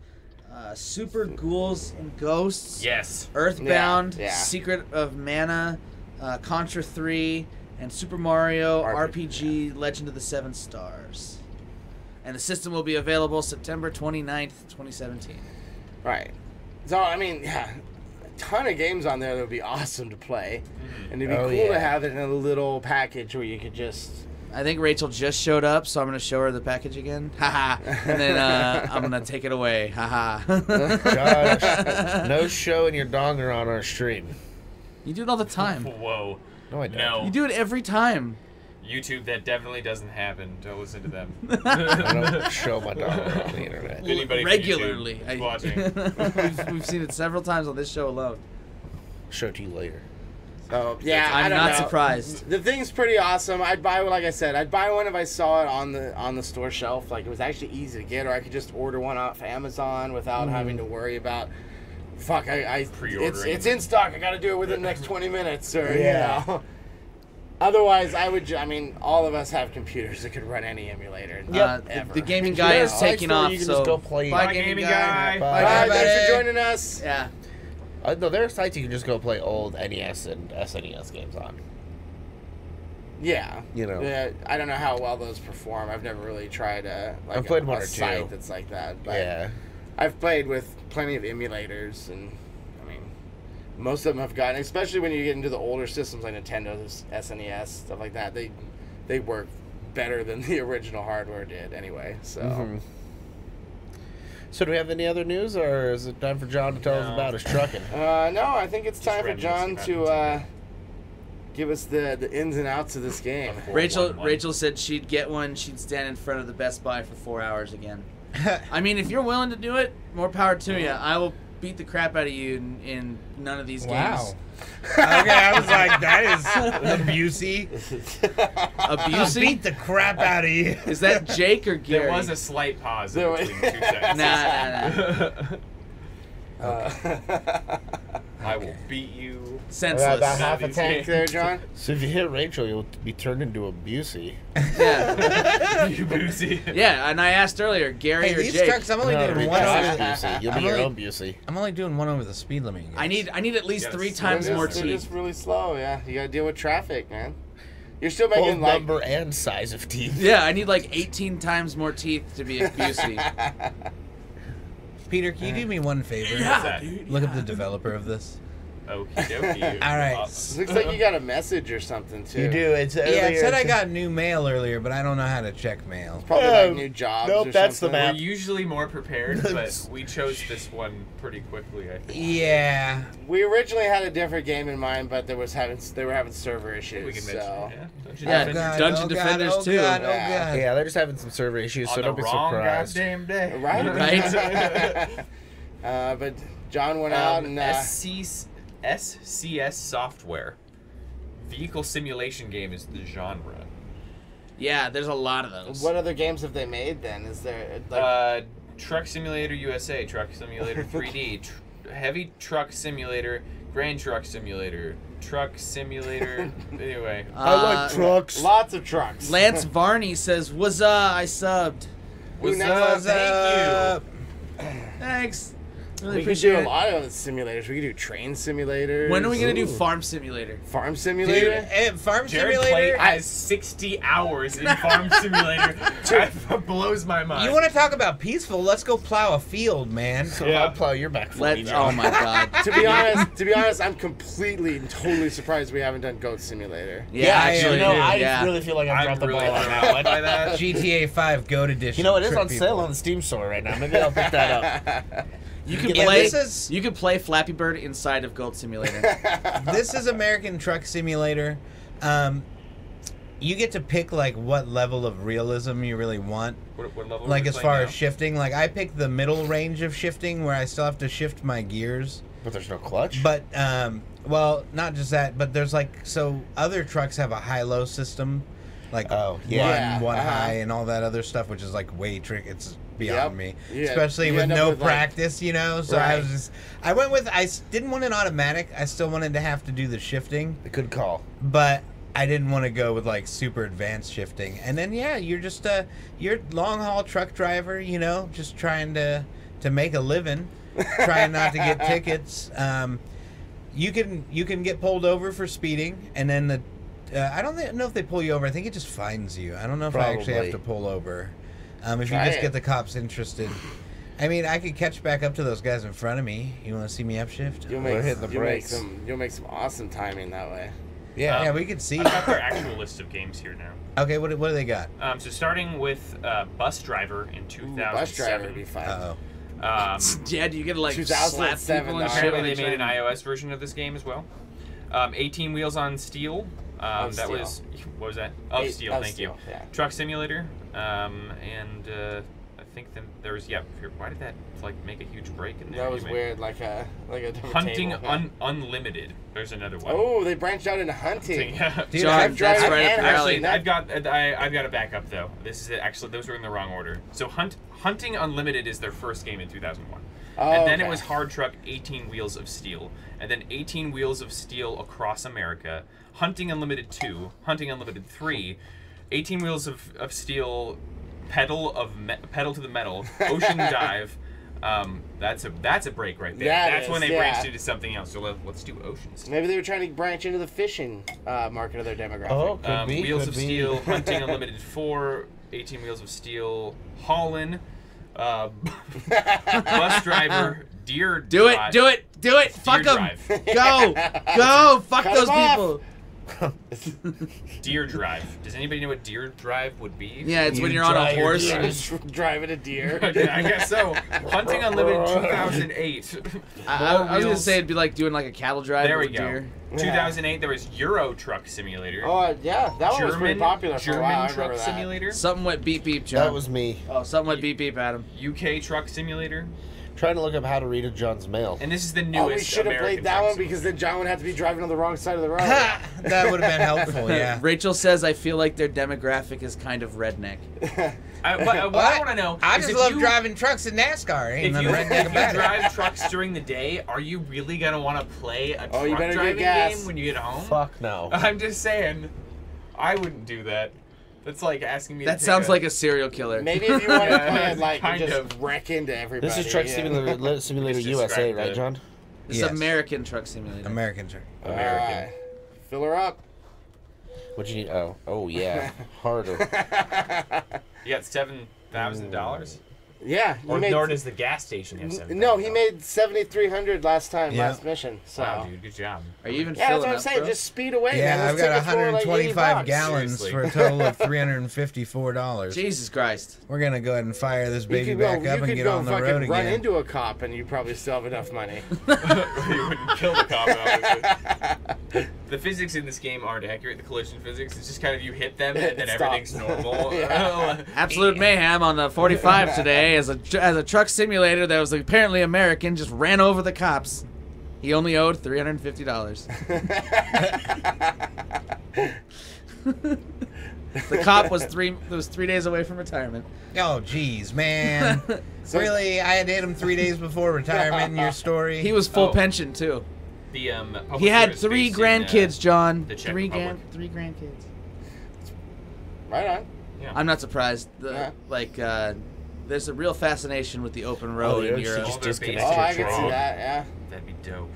Super Ghouls and Ghosts, Yes. Earthbound, Yeah. Secret of Mana, Contra 3, and Super Mario RPG Legend of the Seven Stars. And the system will be available September 29th, 2017. Right. So, I mean, yeah, a ton of games on there that would be awesome to play. And it'd be Oh, cool yeah. to have it in a little package where you could just... I think Rachel just showed up, so I'm going to show her the package again. Haha. And then I'm going to take it away. Haha. Josh, no showing your donger on our stream. You do it all the time. Whoa. No, I don't. No. You do it every time. YouTube, that definitely doesn't happen. Don't listen to them. I don't show my donger on the internet. Anybody from Regularly. YouTube watching. We've seen it several times on this show alone. Show to you later. So, yeah, I I'm don't not know. surprised. The thing's pretty awesome. I'd buy one, like I said, I'd buy one if I saw it on the store shelf. It was actually easy to get, or I could just order one off Amazon without having to worry about, fuck, Pre-ordering. it's in stock. I got to do it within the next 20 minutes, or Yeah. you know. Otherwise, I mean, all of us have computers that could run any emulator. Ever. The gaming guy is taking off, you can so just go play. bye, gaming guy. Bye, thanks for joining us. Yeah. No, there are sites you can just go play old NES and SNES games on. Yeah. You know. Yeah, I don't know how well those perform. I've never really tried I've played one or two. site that's like that. But Yeah. I've played with plenty of emulators, and I mean, most of them have gotten, especially when you get into the older systems like Nintendo's SNES, stuff like that. They work better than the original hardware did anyway. So. Mm-hmm. So do we have any other news, or is it time for John to tell us about his trucking? No, I think it's time for John to give us the ins and outs of this game. Rachel said she'd get one. She'd stand in front of the Best Buy for 4 hours again. I mean, if you're willing to do it, more power to you. I will beat the crap out of you in none of these games. Okay, I was like, that is abusey. Abusey? Beat the crap out of you. Is that Jake or Gary? There was a slight pause in between 2 seconds. Nah. I will beat you. Senseless. About half a tank there, John. So if you hit Rachel, you'll be turned into a Busey. Yeah. You boozy. Yeah, and I asked earlier, Gary Hey, or these Jake. trucks, I'm only doing one over. Busey. You'll be your own Busey. I'm only doing one over the speed limit. You guys. I need at least Yes. 3 times more They're teeth. just really slow, yeah. You gotta deal with traffic, man. You're still making Both like... number and size of teeth. Yeah, I need like 18 times more teeth to be a Busey. Peter, can you do me one favor? Yeah, dude, Look up the developer of this. Okie dokie. All right. Awesome. Looks like you got a message or something, too. You do. It's Yeah, earlier, it said I it's- got new mail earlier, but I don't know how to check mail. Probably like new jobs nope, or that's the something. map. We're usually more prepared, but we chose this one pretty quickly, I think. Yeah. We originally had a different game in mind, but they were having server issues. We can mention so. it, Yeah, Dungeon God. Defender. Dungeon Defenders oh too. God, oh Yeah. God. Yeah, they're just having some server issues, so On don't the be wrong surprised. goddamn day. Right? But John went out and... SCS software. Vehicle simulation game is the genre. Yeah, there's a lot of those. what other games have they made then? Is there... Like, Truck Simulator USA, Truck Simulator 3D, Heavy Truck Simulator, Grand Truck Simulator, Truck Simulator. Anyway, I like trucks. lots of trucks. Lance Varney says, "Was I subbed? what's next? up? What's Thank Thanks. Really We could appreciate do a it. lot of simulators. We could do train simulators. When are we gonna do Ooh. Farm Simulator? Farm Dude, simulator? Farm Jared Simulator? has 60 hours in Farm Simulator. That blows my mind. You want to talk about peaceful? Let's go plow a field, man. Yeah, I'll plow your back for you, Let's. John. Oh my God. To be honest, I'm completely and totally surprised we haven't done Goat Simulator. Yeah, I actually, am, I yeah. really feel like I I'm dropped the really ball on thrown that out one. by that. GTA 5 Goat Edition. You know, it is Trick on sale people. on the Steam store right now. Maybe I'll pick that up. You can Yeah, play. this is- You can play Flappy Bird inside of Gold Simulator. This is American Truck Simulator. You get to pick like what level of realism you really want. What level Like are we as playing far now? as shifting, like I picked the middle range of shifting where I still have to shift my gears. But there's no clutch? But well, not just that, but there's like so other trucks have a high-low system, like Oh, yeah. one Uh-huh. high and all that other stuff, which is like way tricky. It's beyond Yep. me, Yeah, especially you with end up no with, like- practice, you know. So I Right. was just, I went with, didn't want an automatic. I still wanted to have to do the shifting, Good call. but I didn't want to go with like super advanced shifting. And then yeah, you're just you're long haul truck driver, you know, just trying to make a living, trying not to get tickets. You can get pulled over for speeding, and then the I don't know if they pull you over. I think it just fines you. I don't know if I actually have Probably. to pull over. If you Try just it. get the cops interested. I mean, I could catch back up to those guys in front of me. You want to see me upshift? You'll We're make, hitting the you'll make brakes. you'll make some awesome timing that way. Yeah. Yeah, we could see. I've got their actual list of games here now. Okay, what do they got? So starting with Bus Driver in Ooh, 2007. bus driver would be fun. Uh-oh. Yeah, do you get to like slap 2007, people and dog. shit? Apparently when they made an try iOS version of this game as well. 18 Wheels on Steel. Of That Steel. was, what was that? Of Steel, Of thank Steel, you. yeah. Truck Simulator. And I think there was why did that like make a huge break in there? That was weird, like a different Hunting table. Unlimited. There's another one. Oh, they branched out into hunting. Yeah. Dude, John, that's right up your alley. Actually, I've got to back up though. This is it. Actually, those were in the wrong order. So Hunting Unlimited is their first game in 2001. Oh, And then okay. it was Hard Truck 18 Wheels of Steel. And then 18 Wheels of Steel Across America. Hunting Unlimited 2. Hunting Unlimited 3. 18 Wheels of Steel Pedal to the Metal. Ocean Dive. That's a break right there. That That's is, when they yeah. branched into something else. So let's do Oceans. Maybe they were trying to branch into the fishing market of their demographic. Oh, could be. Wheels could of be. Steel, Hunting Unlimited 4, 18 Wheels of Steel, Haulin', Bus Driver, Deer Do it, Drive. do it, do it. Fuck them. Drive. Go. Fuck Cut those 'em off. people. Deer Drive. Does anybody know what Deer Drive would be? Yeah, it's when You you're on a drive your horse. deer. and- Just driving a deer. I guess so. Hunting Unlimited 2008. I was gonna say it'd be like doing like a cattle drive. There we with go. deer. 2008, there was Euro Truck Simulator. Oh, yeah, that one was pretty popular for a while. I German remember Truck that. Simulator. Something went beep beep, John. That was me. Oh, something went beep beep, Adam. UK Truck Simulator. Trying to look up how to read a John's mail. And this is the Oh, newest we should have American played that Truck one Simulator. because then John would have to be driving on the wrong side of the road. That would have been helpful, yeah. Rachel says, I feel like their demographic is kind of redneck. What I want to know I is just if love you- driving trucks in NASCAR. Ain't If nothing you, redneck if you about it. drive trucks during the day, are you really gonna want to play a Oh, you truck better get driving gas. game when you get home? Fuck no. I'm just saying, I wouldn't do that. That's like asking me. That to take sounds like a serial killer. Maybe if you want to Yeah, play it like kind just of. wreck into everybody. This is Truck yeah. Simulator Just USA, describe right, the- John? It's Yes. American Truck Simulator. American truck. American. Alright. Fill her up. What you need? Oh yeah, harder. You got $7,000, Yeah. or does the gas station have $7,000? No, he made 7,300 last time, Yeah. last mission. So. Wow, dude, good job. Are you even Yeah, that's filling what I'm up, saying. bro? Just speed away, man. Yeah, Those I've got tickets were like 125 $80. gallons Seriously. for a total of $354. Jesus Christ. We're gonna go ahead and fire this You baby could back go, up you and could get go on the fucking road run again. into a cop and you probably still have enough money. You wouldn't kill the cop, obviously. The physics in this game aren't accurate. The collision physics. It's just kind of you hit them and then It everything's stops. normal. Yeah. Absolute mayhem on the 45 today as a truck simulator that was apparently American just ran over the cops. He only owed $350. The cop was 3 days away from retirement. Oh, jeez, man. Really? I had hit him 3 days before retirement in your story? He was full Oh. pension too. The He had publisher is 3 based in, grandkids, John. the Czech 3 Republic. grandkids. Right on. Yeah. I'm not surprised. Yeah. There's a real fascination with the open road yeah, in she Europe. just All their disconnected. Oh, basic I can see frog. that, yeah. That'd be dope.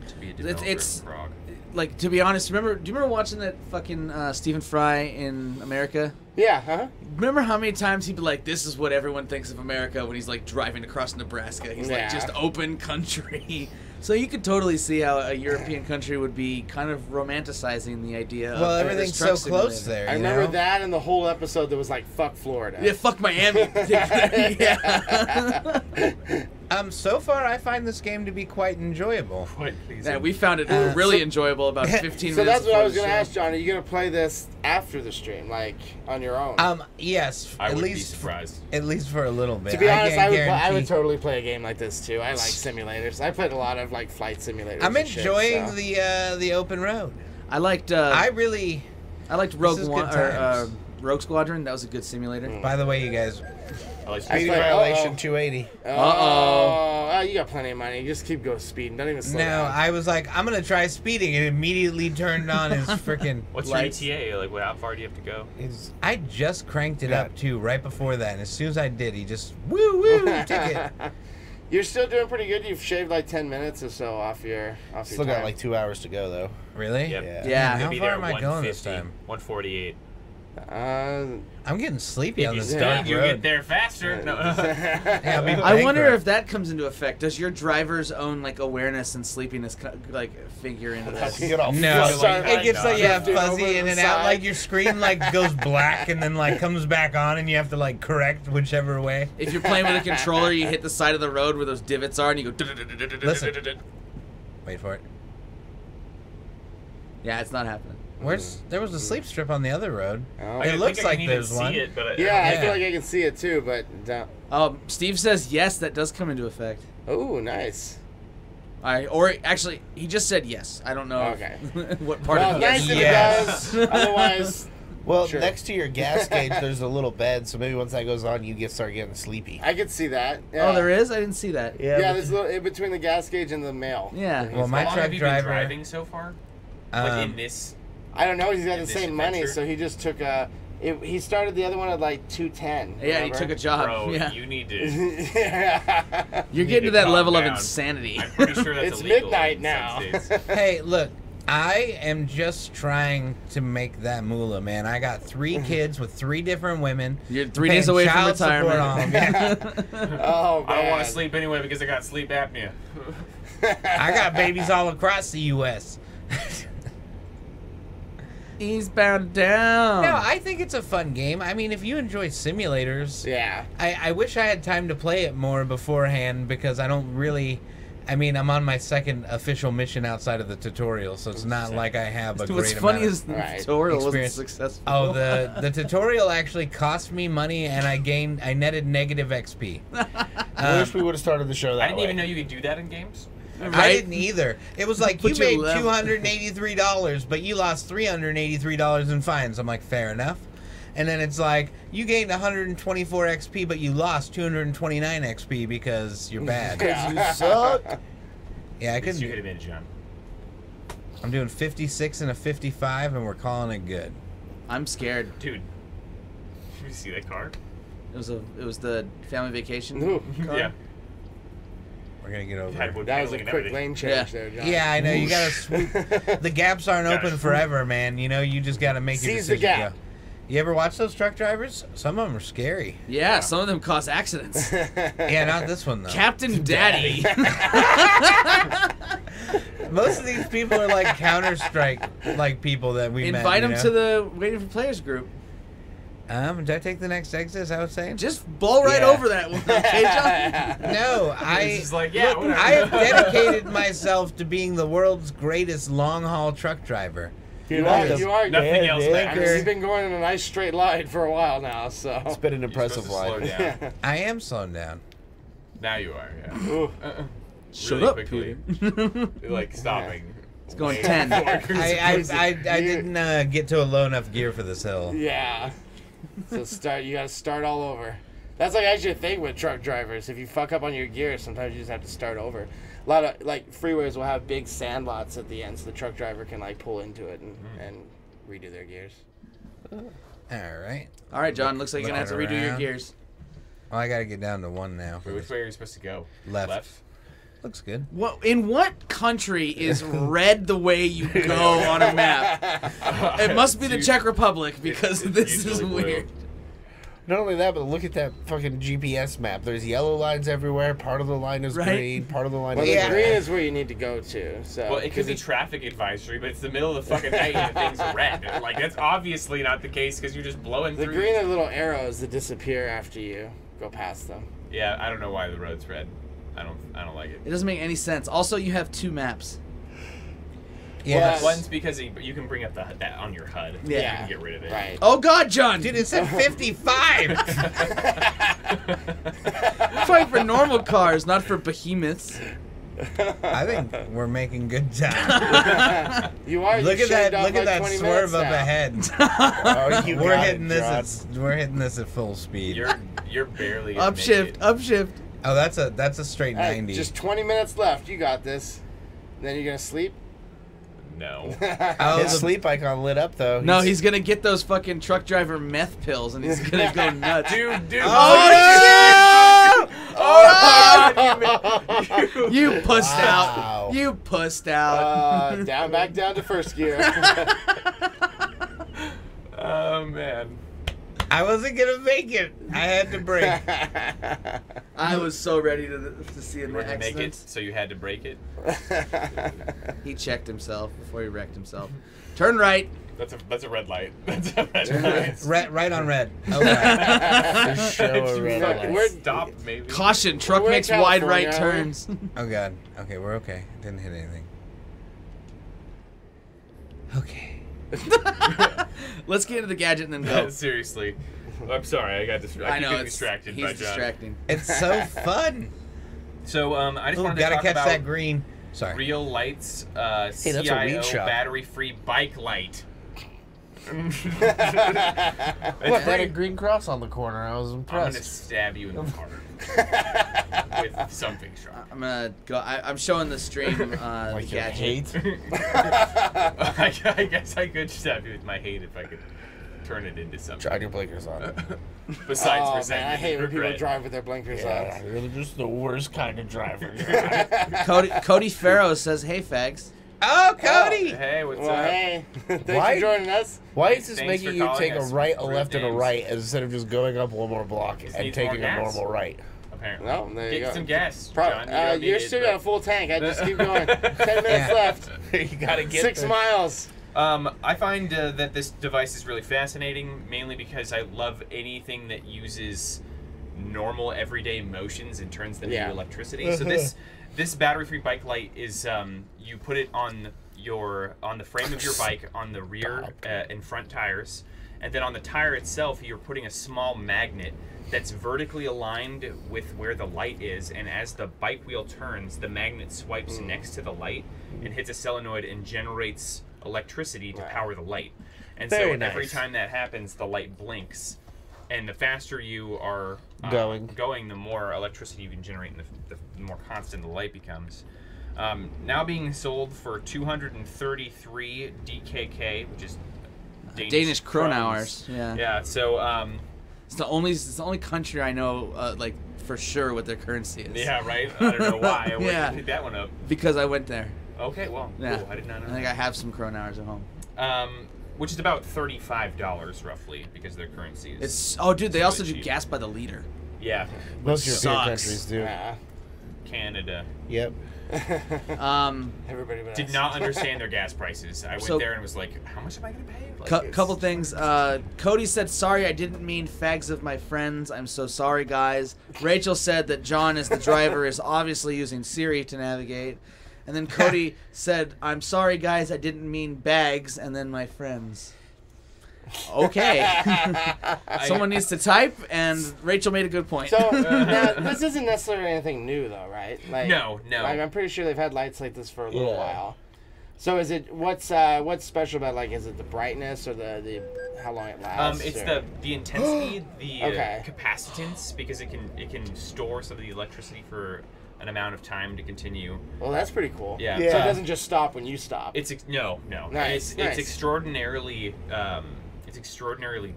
To be a developer It's in Prague. like, to be honest, do you remember watching that fucking Stephen Fry in America? Yeah, huh? Remember how many times he'd be like, "This is what everyone thinks of America" when he's like driving across Nebraska. He's like, Yeah. just open country. So you could totally see how a European country would be kind of romanticizing the idea Well, of everything's this truck so close simulator. there. I you remember know? that and the whole episode that was like, fuck Florida. Yeah, fuck Miami. Yeah. So far, I find this game to be quite enjoyable. Quite pleasing. Yeah, we found it really enjoyable about 15 So minutes that's what I before was the going to show. ask, John. Are you going to play this after the stream, like on your own? Yes, I at wouldn't be least surprised. at least for a little bit. to be honest, I would guarantee- totally play a game like this too. I like simulators. I played a lot of like flight simulators. I'm and shit, enjoying so. the open road. I liked I liked Rogue is One good or times. Rogue Squadron. That was a good simulator. By the way, you guys, I like Speed I play- violation uh-oh. 280. Oh, you got plenty of money. Just keep going speeding. Don't even slow no, down. I was like, I'm gonna try speeding, and immediately turned on his freaking. What's Lights. your ETA? Like, how far do you have to go? I just cranked it Yeah. up too right before that, and as soon as I did, he just woo ticket. You're still doing pretty good. You've shaved like 10 minutes or so off your Still time. got like 2 hours to go though. Really? Yep. Yeah. Yeah. You'll How be far there am at I going this 150, time? 148. I'm getting sleepy If on you this speed, dark you get road. there faster. No. Yeah, I'll be I wonder bankrupt. if that comes into effect. Does your driver's own like awareness and sleepiness like figure into this? You get all No, fuzzy. it gets like Drifting fuzzy over in the and out. side. Like your screen like goes black and then like comes back on, and you have to like correct whichever way. If you're playing with a controller, you hit the side of the road where those divots are, and you go. Listen. Wait for it. Yeah, it's not happening. There was a sleep strip on the other road. Oh. It looks like there's see one. it, but Yeah, I feel like I can see it too, but Steve says yes, that does come into effect. oh, nice. Or actually, he just said yes. I don't know. Okay. What part Well, of nice yes? if Yes. it does. Otherwise, Well, Sure. next to your gas gauge, there's a little bed, so maybe once that goes on, you start getting sleepy. I could see that. Yeah. Oh, there is. I didn't see that. Yeah, there's a little in between the gas gauge and the mail. Yeah. Well, my How long truck have you been driver. driving so far? Like in Um, this. I don't know. He's got the This same money, adventure? so he just took he started the other one at like 210. Yeah, he took a job. Bro, yeah. you need to. Yeah. You're need getting to that calm level of down. insanity. I'm pretty sure that's It's illegal midnight in now. some states. Hey, look, I am just trying to make that moolah, man. I got 3 kids with 3 different women. You're 3 days away from Child support retirement. on 'em, yeah. Oh, man. I don't want to sleep anyway because I got sleep apnea. I got babies all across the U.S. Eastbound down. No, I think it's a fun game. I mean, if you enjoy simulators, Yeah. I wish I had time to play it more beforehand because I don't really. I mean, I'm on my 2nd official mission outside of the tutorial, so it's not like I have a great What's amount funny of is the Right. tutorial wasn't experience. successful. Oh, the tutorial actually cost me money, and I netted negative XP. I wish we would have started the show that I didn't way. even know you could do that in games. I Right? didn't either. It was like Put you your made level. $283, but you lost $383 in fines. I'm like, fair enough. And then it's like you gained 124 XP, but you lost 229 XP because you're bad. Yeah. You suck. Yeah, I At least you couldn't. could have been John. I'm doing 56 and a 55, and we're calling it good. I'm scared. Dude, did you see that car? It was the family vacation. Ooh. car. Yeah. We're gonna get over Had it. wood That was a paneling and quick everything. lane change Yeah. there, John. Yeah, I know. You gotta swoop. The gaps aren't Gotta open swoop. forever, man. You know, you just gotta make your Seize the decision. gap. Go. You ever watch those truck drivers? Some of them are scary. Yeah, some of them cause accidents. Yeah, not this one though. Captain Daddy. Most of these people are like Counter-Strike like people that we met. Invite you them know? to the Waiting for Players group. Did I take the next exit? Is that what I'm saying? Just blow right Yeah. over that one, okay, John? No, It's just like, yeah, whatever. I have dedicated myself to being the world's greatest long-haul truck driver. You are. You are. Nothing else I matters. mean, you've been going in a nice straight line for a while now, so. It's been an You're impressive supposed to slow life. down. I am slowing down. Now you are, yeah. Ooh. Shut Really up, quickly. Peter. Like stopping. It's going way 10. before. I didn't get to a low enough gear for this hill. Yeah. So you gotta start all over. That's like actually a thing with truck drivers. If you fuck up on your gear, sometimes you just have to start over. A lot of like freeways will have big sand lots at the end, so the truck driver can like pull into it and redo their gears. All right. All right, John. Looks like you're gonna have to redo your around. gears. Well, I gotta get down to 1 now. Wait, which way are you supposed to go? Left. Looks good. In what country is red the way you go on a map? It must be the Czech Republic because it's this is usually blue. weird. Not only that, but look at that fucking GPS map. There's yellow lines everywhere. Part of the line is Right. green. Part of the line Well, is the Yeah. green is where you need to go to. So. Well, it could be traffic advisory, but it's the middle of the fucking night and the thing's red. Like, that's obviously not the case because you're just blowing The through. green are little arrows that disappear after you go past them. Yeah, I don't know why the road's red. I don't like it. It doesn't make any sense. Also, you have 2 maps. Yes. One's because you can bring up that on your HUD. Yeah. You can get rid of it. Right. Oh God, John! Dude, it said 55. Fight for normal cars, not for behemoths. I think we're making good time. You are. Look you at that! shaved off Look at like that 20 swerve minutes up now. ahead. Oh, you We're got hitting it, this. John. We're hitting this at full speed. You're barely gonna make Upshift, it. upshift. Oh, that's a straight Hey, 90. just 20 minutes left. You got this. Then you're gonna sleep. No. Oh, His the- sleep icon lit up though. No, he's gonna get those fucking truck driver meth pills, and he's gonna go nuts. Dude. Oh, Oh, you pussed Wow. out. You pussed out. Back down to first gear. Oh, man. I wasn't gonna make it. I had to break. I was so ready to see an You wanted to make it, accident. so you had to break it. He checked himself before he wrecked himself. Turn right. That's a red light. That's a red light. Right on red. Okay. Just show a red fucking- light. we're- Stop, maybe. Caution, truck We're in makes wide right California, turns. Oh god. Okay, we're okay. Didn't hit anything. Okay. Let's get into the gadget and then go. Seriously. I'm sorry, I got distracted. I know, keep it's distracted by he's John. distracting. It's so fun. So I just Ooh, wanted to gotta talk catch about that green. Sorry. Real Lights that's a weed CIO shop. battery-free bike light. What, that a green cross on the corner? I was I'm gonna impressed. stab you in the heart with something sharp. I'm gonna go. I'm showing the stream the Like your gadget. hate? I guess I could stab you with my hate if I could turn it into something. Shine your blinkers on. Besides Oh, resentment man, I hate and when people regret. drive with their blinkers Yeah, on. you're just the worst kind of driver. Cody Farrow says, "Hey, fags." Oh, Cody! Hey, what's Well, up? hey, thanks Why- for joining us. Why is this Thanks making for you calling take a us right, a rude left, and a names. right instead of just going up one more block Just and needs more taking a gas. normal right? Apparently. No, there you Get go. some gas, John. You don't need You're it, still but- got a full tank. I just keep going. 10 minutes left. You gotta get 6 miles. I find that this device is really fascinating, mainly because I love anything that uses normal everyday motions and turns them Yeah. into electricity. So this battery-free bike light is you put it on the frame of your bike on the rear and front tires, and then on the tire itself you're putting a small magnet that's vertically aligned with where the light is, and as the bike wheel turns, the magnet swipes next to the light and hits a solenoid and generates electricity to power the light. And Very so every nice. time that happens, the light blinks, and the faster you are Going, the more electricity you can generate, and the more constant the light becomes. Now being sold for 233 DKK, which is Danish krone krones. hours. Yeah. Yeah. So It's the only country I know like for sure what their currency is. yeah, right. I don't know why. I wouldn't Yeah. pick that one up. Because I went there. Okay, well, Yeah. cool. I did not know. I think I have some krone hours at home. Which is about $35 roughly, because their currency is. Dude, they also do cheap. gas by the liter. Yeah. most European sucks. countries do. Yeah. Canada. Yep. Everybody but Did us. not understand their gas prices. I went So- there and was like, how much am I going to pay? Like, Couple things. Cody said, "Sorry, I didn't mean fags of my friends. I'm so sorry, guys." Rachel said that John, as the driver, is obviously using Siri to navigate. And then Cody said, "I'm sorry, guys. I didn't mean bags." And then my friends. Okay. Someone needs to type, and Rachel made a good point. So now this isn't necessarily anything new, though, right? Like, No. I'm pretty sure they've had lights like this for a little Yeah. while. So is it what's special about, like, is it the brightness or the how long it lasts? It's or- the intensity, the Okay. capacitance, because it can store some of the electricity for an amount of time to continue. Well, that's pretty cool. Yeah. So Yeah. it doesn't just stop when you stop. No. Nice, It's nice. extraordinarily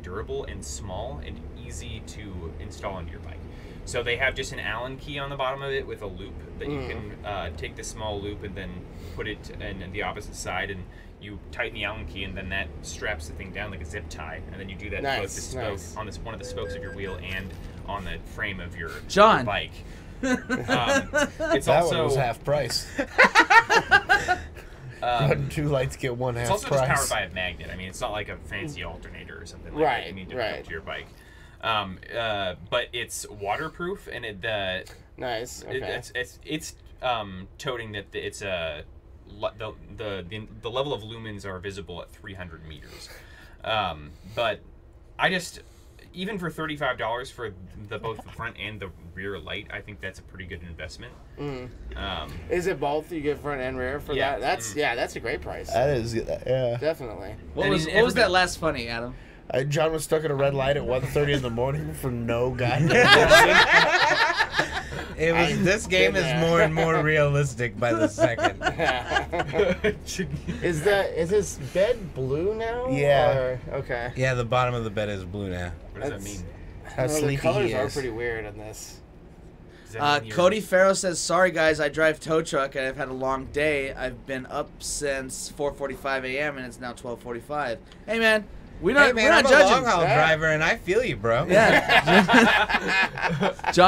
durable and small and easy to install into your bike. So they have just an Allen key on the bottom of it with a loop that you can take the small loop and then put it in the opposite side, and you tighten the Allen key, and then that straps the thing down like a zip tie, and then you do that both the Nice, spoke nice. on one of the spokes of your wheel and on the frame of your John. bike. It's That also one was half price. Two lights get one half it's also price. just powered by a magnet. I mean, it's not like a fancy alternator or something like that Right, you need to hook right. up to your bike. But it's waterproof, and Nice. Okay. it's toting that it's the level of lumens are visible at 300 meters. But I just, even for $35 for both the front and the rear light, I think that's a pretty good investment. Is it both? You get front and rear for Yeah. that? That's a great price. That is, yeah. Definitely. What I was mean, what was that everybody- last funny, Adam? John was stuck at a red light at 1:30 in the morning for no goddamn reason. It was. This game is more and more realistic by the second. Is his bed blue now? Yeah. Or, okay. Yeah, the bottom of the bed is blue now. What does that That's- mean? How Well, the sleepy colors he are is. pretty weird in this. Does that mean you're- Cody Farrow says, "Sorry guys, I drive tow truck and I've had a long day. I've been up since 4:45 a.m. and it's now 12:45. Hey man, we're not Hey man, we're I'm not a judging. long haul Yeah. driver, and I feel you, bro. Yeah,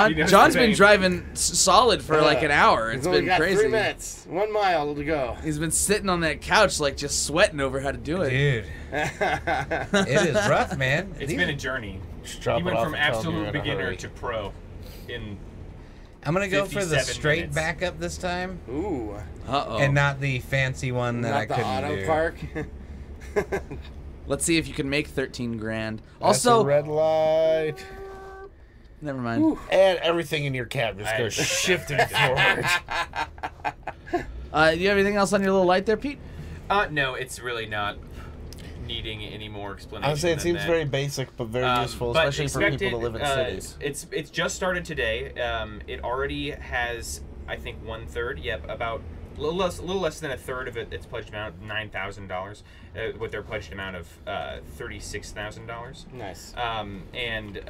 You know John's the been pain. driving solid for like an hour. He's It's only been got crazy. 3 minutes. 1 mile to go. He's been sitting on that couch like just sweating over how to do it. Dude, it is rough, man. It's These- been a journey. Just drop He it went off from and tell him you're absolute in a beginner hurry. to pro in I'm gonna go for the 57 straight minutes. backup this time, Ooh. Uh oh. and not the fancy one that I Not the couldn't auto do. park. Let's see if you can make 13 grand. That's Also, a red light. never mind. And everything in your cab just goes shifting forward. Do you have anything else on your little light there, Pete? No, it's really not needing any more explanation. I would say it than seems that. very basic, but very useful, But especially for people that live in cities. It's just started today. It already has, I think, 1/3. Yep, about a little less than a third of its pledged amount, $9,000, with their pledged amount of $36,000. Nice. And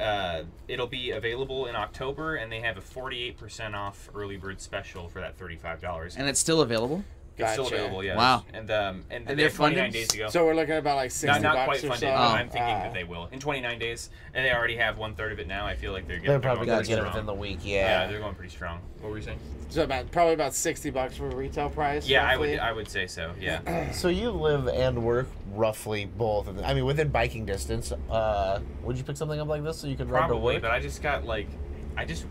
it'll be available in October, and they have a 48% off early bird special for that $35. And it's still available? It's still Gotcha. available, yeah. Wow. And And they're they're 29 funded? days ago. So we're looking at about like 60 not bucks quite or funded, so. but I'm thinking that they will. In 29 days, and they already have 1/3 of it now. I feel like they're They're probably going going to get it strong. within the week, Yeah, they're going pretty strong. What were you saying? So probably about 60 bucks for retail price. Yeah, roughly. I would say so. Yeah. So you live and work roughly both. I mean, within biking distance. Would you pick something up like this so you could run to Probably, work? but I just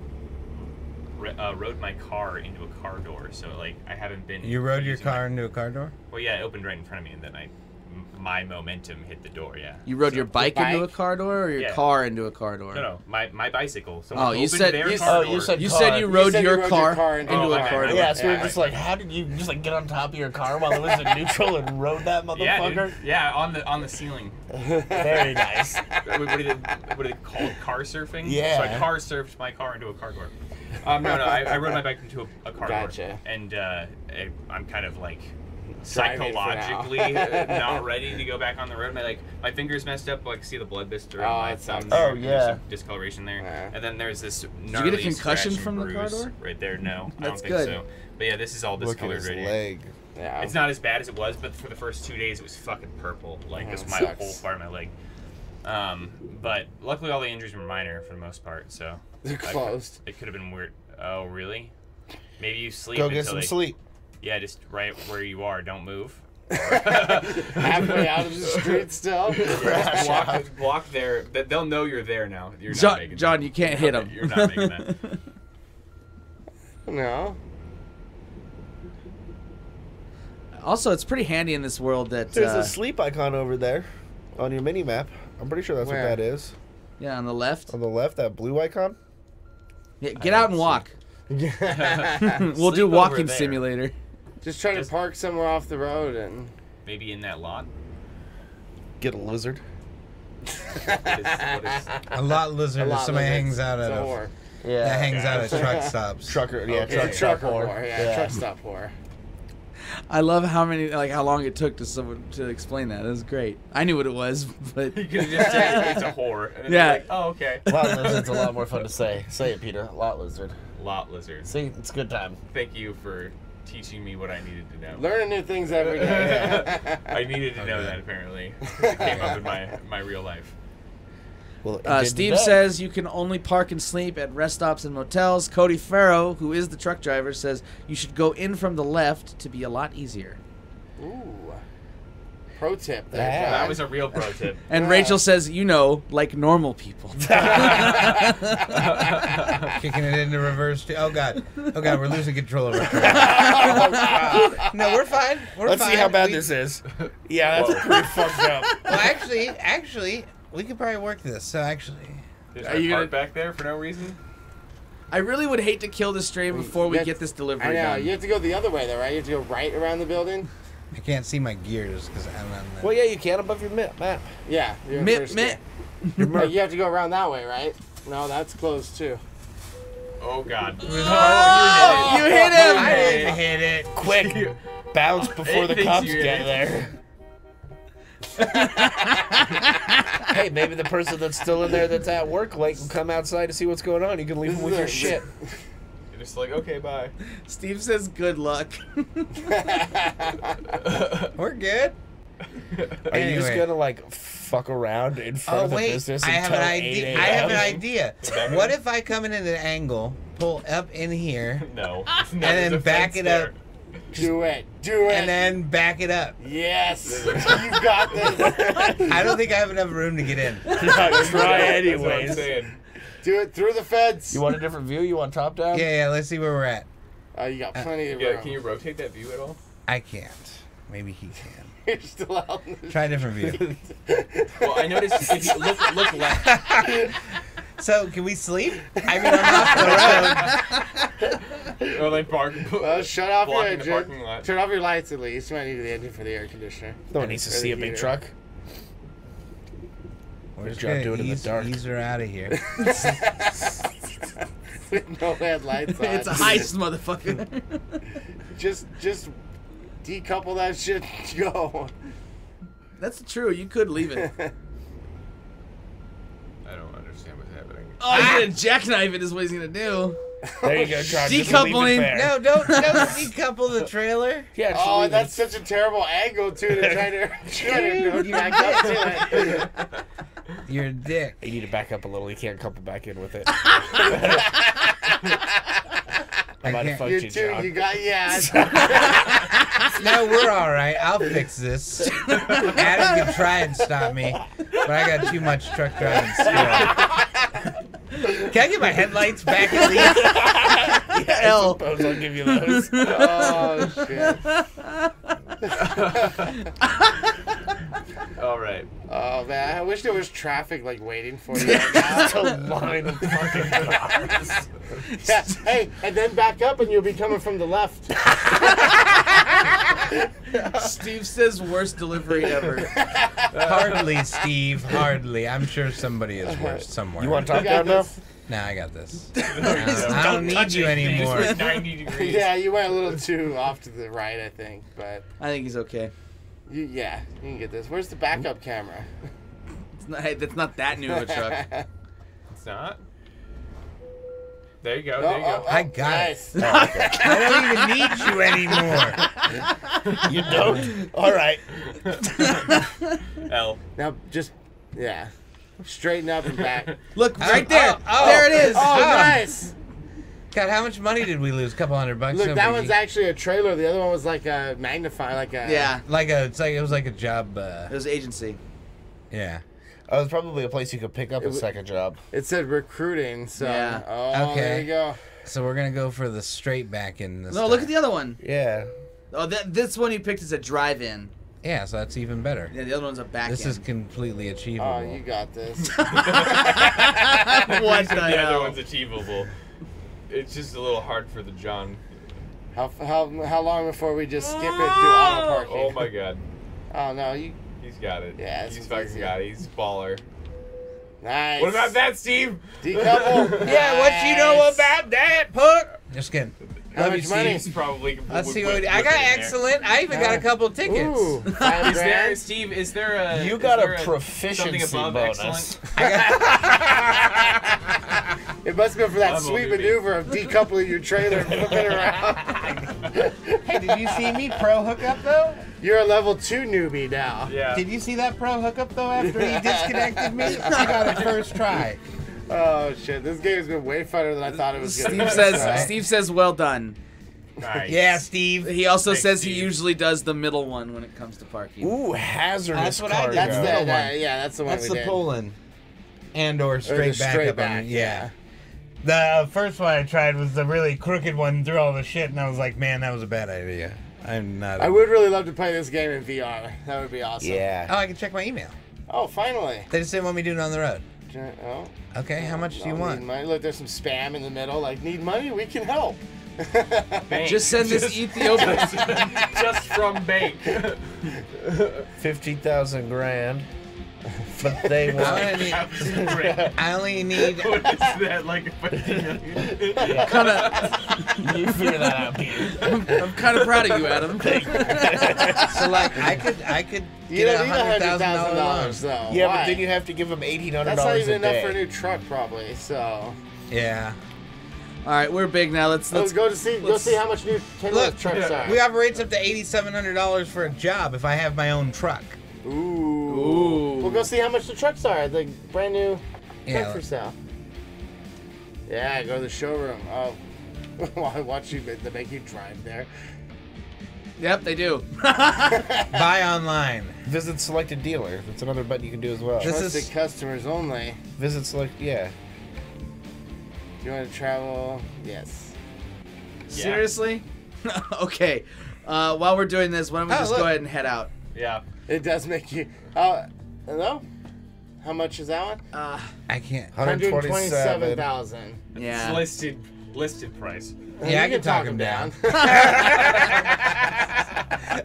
rode my car into a car door, so like I haven't been. You rode your using car into a car door? Well, yeah, it opened right in front of me, and then my momentum hit the door. Yeah. You rode So- your bike into a bike? car door or your Yeah. car into a car door? No, my bicycle. Oh, Someone you opened said- their you- car oh, door. you said You car. said you rode said you your rode car your car into into a a car car door. Yeah, so we're Yeah. just like, how did you just like get on top of your car while it was in neutral and rode that Yeah, motherfucker? dude. Yeah, on the ceiling. Very nice. what are they called? Car surfing? Yeah. So I car surfed my car into a car door. No, I rode my bike into a car Gotcha. door. And I'm kind of like Driving for now. psychologically not ready to go back on the road. My finger's messed up. I can see the blood blister Oh, on my it thumb. sucks. there. Oh, There's yeah. some discoloration there. Yeah. And then there's this you gnarly get a concussion scratch from and the car bruise door? right there. No, I That's don't think good. so. But yeah, this is all Look at discolored his right here. leg. Yeah. It's not as bad as it was, but for the first 2 days it was fucking purple. Like, Oh, this it my sucks. whole part of my leg. But luckily all the injuries were minor for the most part, so They're closed. it could have been weird. Oh, really? Maybe you sleep Go get until some they, sleep. Yeah, just right where you are. Don't move. Halfway out of the street still. Just walk there. They'll know you're there now. You're not making John, that. you can't hit him. You're not making that. No. Also, it's pretty handy in this world that There's a sleep icon over there on your mini map. I'm pretty sure that's Where? what that is. yeah, on the left. On the left, that blue icon. Yeah, get out and walk. we'll Sleep do over walking there. simulator. Just try to park somewhere off the road and. Maybe in that lot. Get a lizard. What is A lot lizard A that lot somebody of it. hangs out It's at a a, whore. Yeah. that hangs out Okay. at truck stops. Trucker. Yeah, Okay. truck stop Trucker whore. whore. Yeah, truck stop whore. I love how long it took to someone to explain that. It was great. I knew what it was, but You could just say it's a whore. And then Yeah. you're like, oh, okay. Lot lizard's a lot more fun to say. Say it, Peter. Lot lizard. Lot lizards. See, it's a good time. Thank you for teaching me what I needed to know. Learning new things every day. I needed to know that, apparently. It came up in my real life. Well, it did Steve today. says you can only park and sleep at rest stops and motels. Cody Farrow, who is the truck driver, says you should go in from the left to be a lot easier. Ooh. Pro tip there. Yeah. John. That was a real pro tip. And Yeah. Rachel says, like normal people. Kicking it into reverse. Oh god, we're losing control of our car. No, we're fine. Let's see how bad this is. Yeah, that's pretty fucked up. Well, actually, we could probably work this. So actually, There's Are my you part gonna- back there for no reason. I really would hate to kill this stream before we get this I delivery know. done. You have to go the other way, though, right? You have to go right around the building. I can't see my gears because I'm on the. Well, yeah, you can above your map. Yeah. You're in Mip, first mip. gear. Hey, you have to go around that way, right? No, that's closed too. Oh, God. Oh, you hit him! I didn't hit it. Quick, bounce before the thinks cops you get hit there. Hey, maybe the person that's still in there that's at work late can come outside to see what's going on. You can leave them with your shit. You're just like, okay, bye. Steve says good luck. We're good. Are you just Anyway. gonna like fuck around in front Oh of the wait, business I have until an 8 idea. a.m.? I have an idea. What if I come in at an angle, pull up in here, No. and then back it up, Do it. Do it. and then back it up? Yes. You got this. I don't think I have enough room to get in. Try That's what I'm anyways. saying. Do it through the fence. You want a different view? You want top down? Yeah, let's see where we're at. Oh, you got plenty of Yeah, room. can you rotate that view at all? I can't. Maybe he can. You're still out in the Try a different view. Well, I noticed if you look left. So, can we sleep? I mean, I'm off the road. Or like park. Well, shut off your blocking the engine. parking lot. Turn off your lights at least. You might need the engine for the air conditioner. No one needs to Or the see a big heater. truck. We're just job gonna doing it in the dark. ease her out of here. With no headlights on. It's a heist, motherfucker. Just decouple that shit. Go. That's true. You could leave it. I don't understand what's happening. Oh, he's gonna jackknife it. Is what he's gonna do. There you go, John. Just Decoupling. leave it there. No, don't decouple the trailer. Yeah, just Oh, leave that's it. such a terrible angle too to try to Dude, back up to it. You're a dick. You need to back up a little. You can't couple back in with it. I might have fucked You you, too. John. You got No, we're all right. I'll fix this. Adam can try and stop me, but I got too much truck driving skill. Can I get my headlights back at least? Yeah, I suppose I'll give you those. Oh shit. All right. Oh man, I wish there was traffic like waiting for you right now. It's a line of fucking cars. Yeah. Hey, and then back up and you'll be coming from the left. Steve says worst delivery ever. Hardly, Steve. Hardly. I'm sure somebody is worse somewhere. You want to You talk got down now? this. Nah, I got this. I don't need you anymore. 90 degrees. Yeah, you went a little too off to the right, I think, but I think he's okay. yeah, you can get this. Where's the backup camera? It's not, hey, that's not that new of a truck. It's not. There you go. Oh, There you go. I got it. nice. I don't even need you anymore. You don't? All right. L. Now just yeah, straighten up and back. Look, right there. oh, There it is. Oh, nice. God, how much money did we lose? A couple $100. Look, No that biggie. one's actually a trailer. The other one was like a magnifier, like a Yeah, it was like a job. it was agency. Yeah. Oh, it's probably a place you could pick up a second job. It said recruiting, so Yeah. oh, Okay. there you go. So we're gonna go for the straight back in this. No, look at the other one. Yeah. Oh, this one you picked is a drive-in. Yeah, so that's even better. Yeah, the other one's a back This end. is completely achievable. Oh, you got this. What the The other hell? one's achievable. It's just a little hard for the John. How long before we just skip it and do auto parking? Oh my god. Oh no, you He's got it. Yeah, He's it's fucking easy. got it. He's baller. nice. What about that, Steve? Decouple. Yeah, what you know about that, punk? Just kidding. How Love much you, money? Steve. He's probably. Let's see would what I put got. it in there. Excellent. I even got a couple tickets. Ooh, $5 Is there, grand. Steve? Is there a? You is got there a proficiency something above bonus. excellent? It must have been for that I'm sweet only maneuver of decoupling your trailer and flipping it around. Hey, did you see me pro hookup though? You're a level 2 newbie now. Yeah. Did you see that pro hookup though after he disconnected me? I got it first try. Oh shit, this game has been way funner than I thought it was gonna Steve be. says. Right. Steve says, "Well done." Nice. Yeah, Steve. He also Thanks, says Steve. he usually does the middle one when it comes to parking. Ooh, hazardous That's what I cargo. did. That's the Middle one. yeah, that's the one That's we the did. pull-in. And or straight back straight up back, on it. Yeah. The first one I tried was the really crooked one through all the shit, and I was like, man, that was a bad idea. I'm not. I would really love to play this game in VR. That would be awesome. Yeah. Oh, I can check my email. Oh, finally. They just didn't want me doing it on the road. Oh. Okay, how much do you Need want? money. Look, there's some spam in the middle. Like, need money? We can help. Bank. Just send this Ethiopian. Just from bank. 50,000 grand. But they want. I only need. What is that, like a 50 million? Kind of. You figure that out, Peter. I'm kind of proud of you, Adam. So like, I could You get don't a need $100,000 $100,000 loan. though. Yeah, Why? but then you have to give them $1,800 That's not even a enough day. for a new truck, probably. So, Yeah. All right, we're big now. Let's let's go see how much new Look, trucks are. we operates up to $8,700 for a job if I have my own truck. Ooh. We'll go see how much the trucks are. The brand new Yeah. truck for sale. Yeah, go to the showroom. Oh, I watch you. They make you drive there. Yep, they do. Buy online. Visit selected dealer. That's another button you can do as well. This Trusted is- customers only. Visit select. Yeah. Do you want to travel? Yes. Seriously? Okay. While we're doing this, why don't we just go ahead and head out? Yeah. It does make you. Hello? How much is that one? I can't. 127,000. Yeah. It's listed price. Yeah, I can talk him down.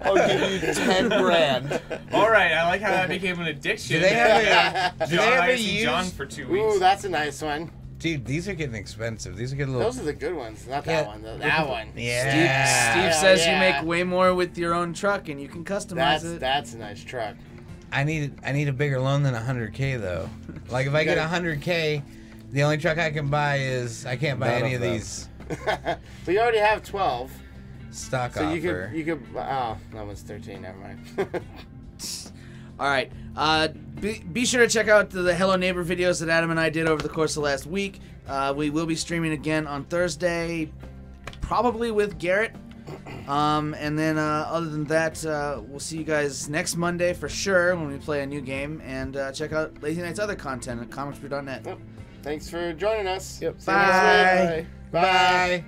I'll give you 10 grand. All right, I like how that became an addiction. Do they have a? Do they have a used John used? for 2 weeks? Ooh, that's a nice one. Dude, these are getting expensive. These are getting a little. Those are the good ones. Not that one. That one. Yeah. Steve Yeah, says yeah. you make way more with your own truck, and you can customize it. That's a nice truck. I need a bigger loan than 100K though. Like if I get 100K, the only truck I can buy is I can't buy None any of of them. these So you already have 12. stock So offer. you could. Oh, that one's 13. Never mind. All right. Be sure to check out the Hello Neighbor videos that Adam and I did over the course of last week. We will be streaming again on Thursday, probably with Garrett. And then other than that, we'll see you guys next Monday for sure when we play a new game. And check out Lazy Night's other content at comicsbrew.net. Thanks for joining us. Yep. See you next week. Bye. Bye.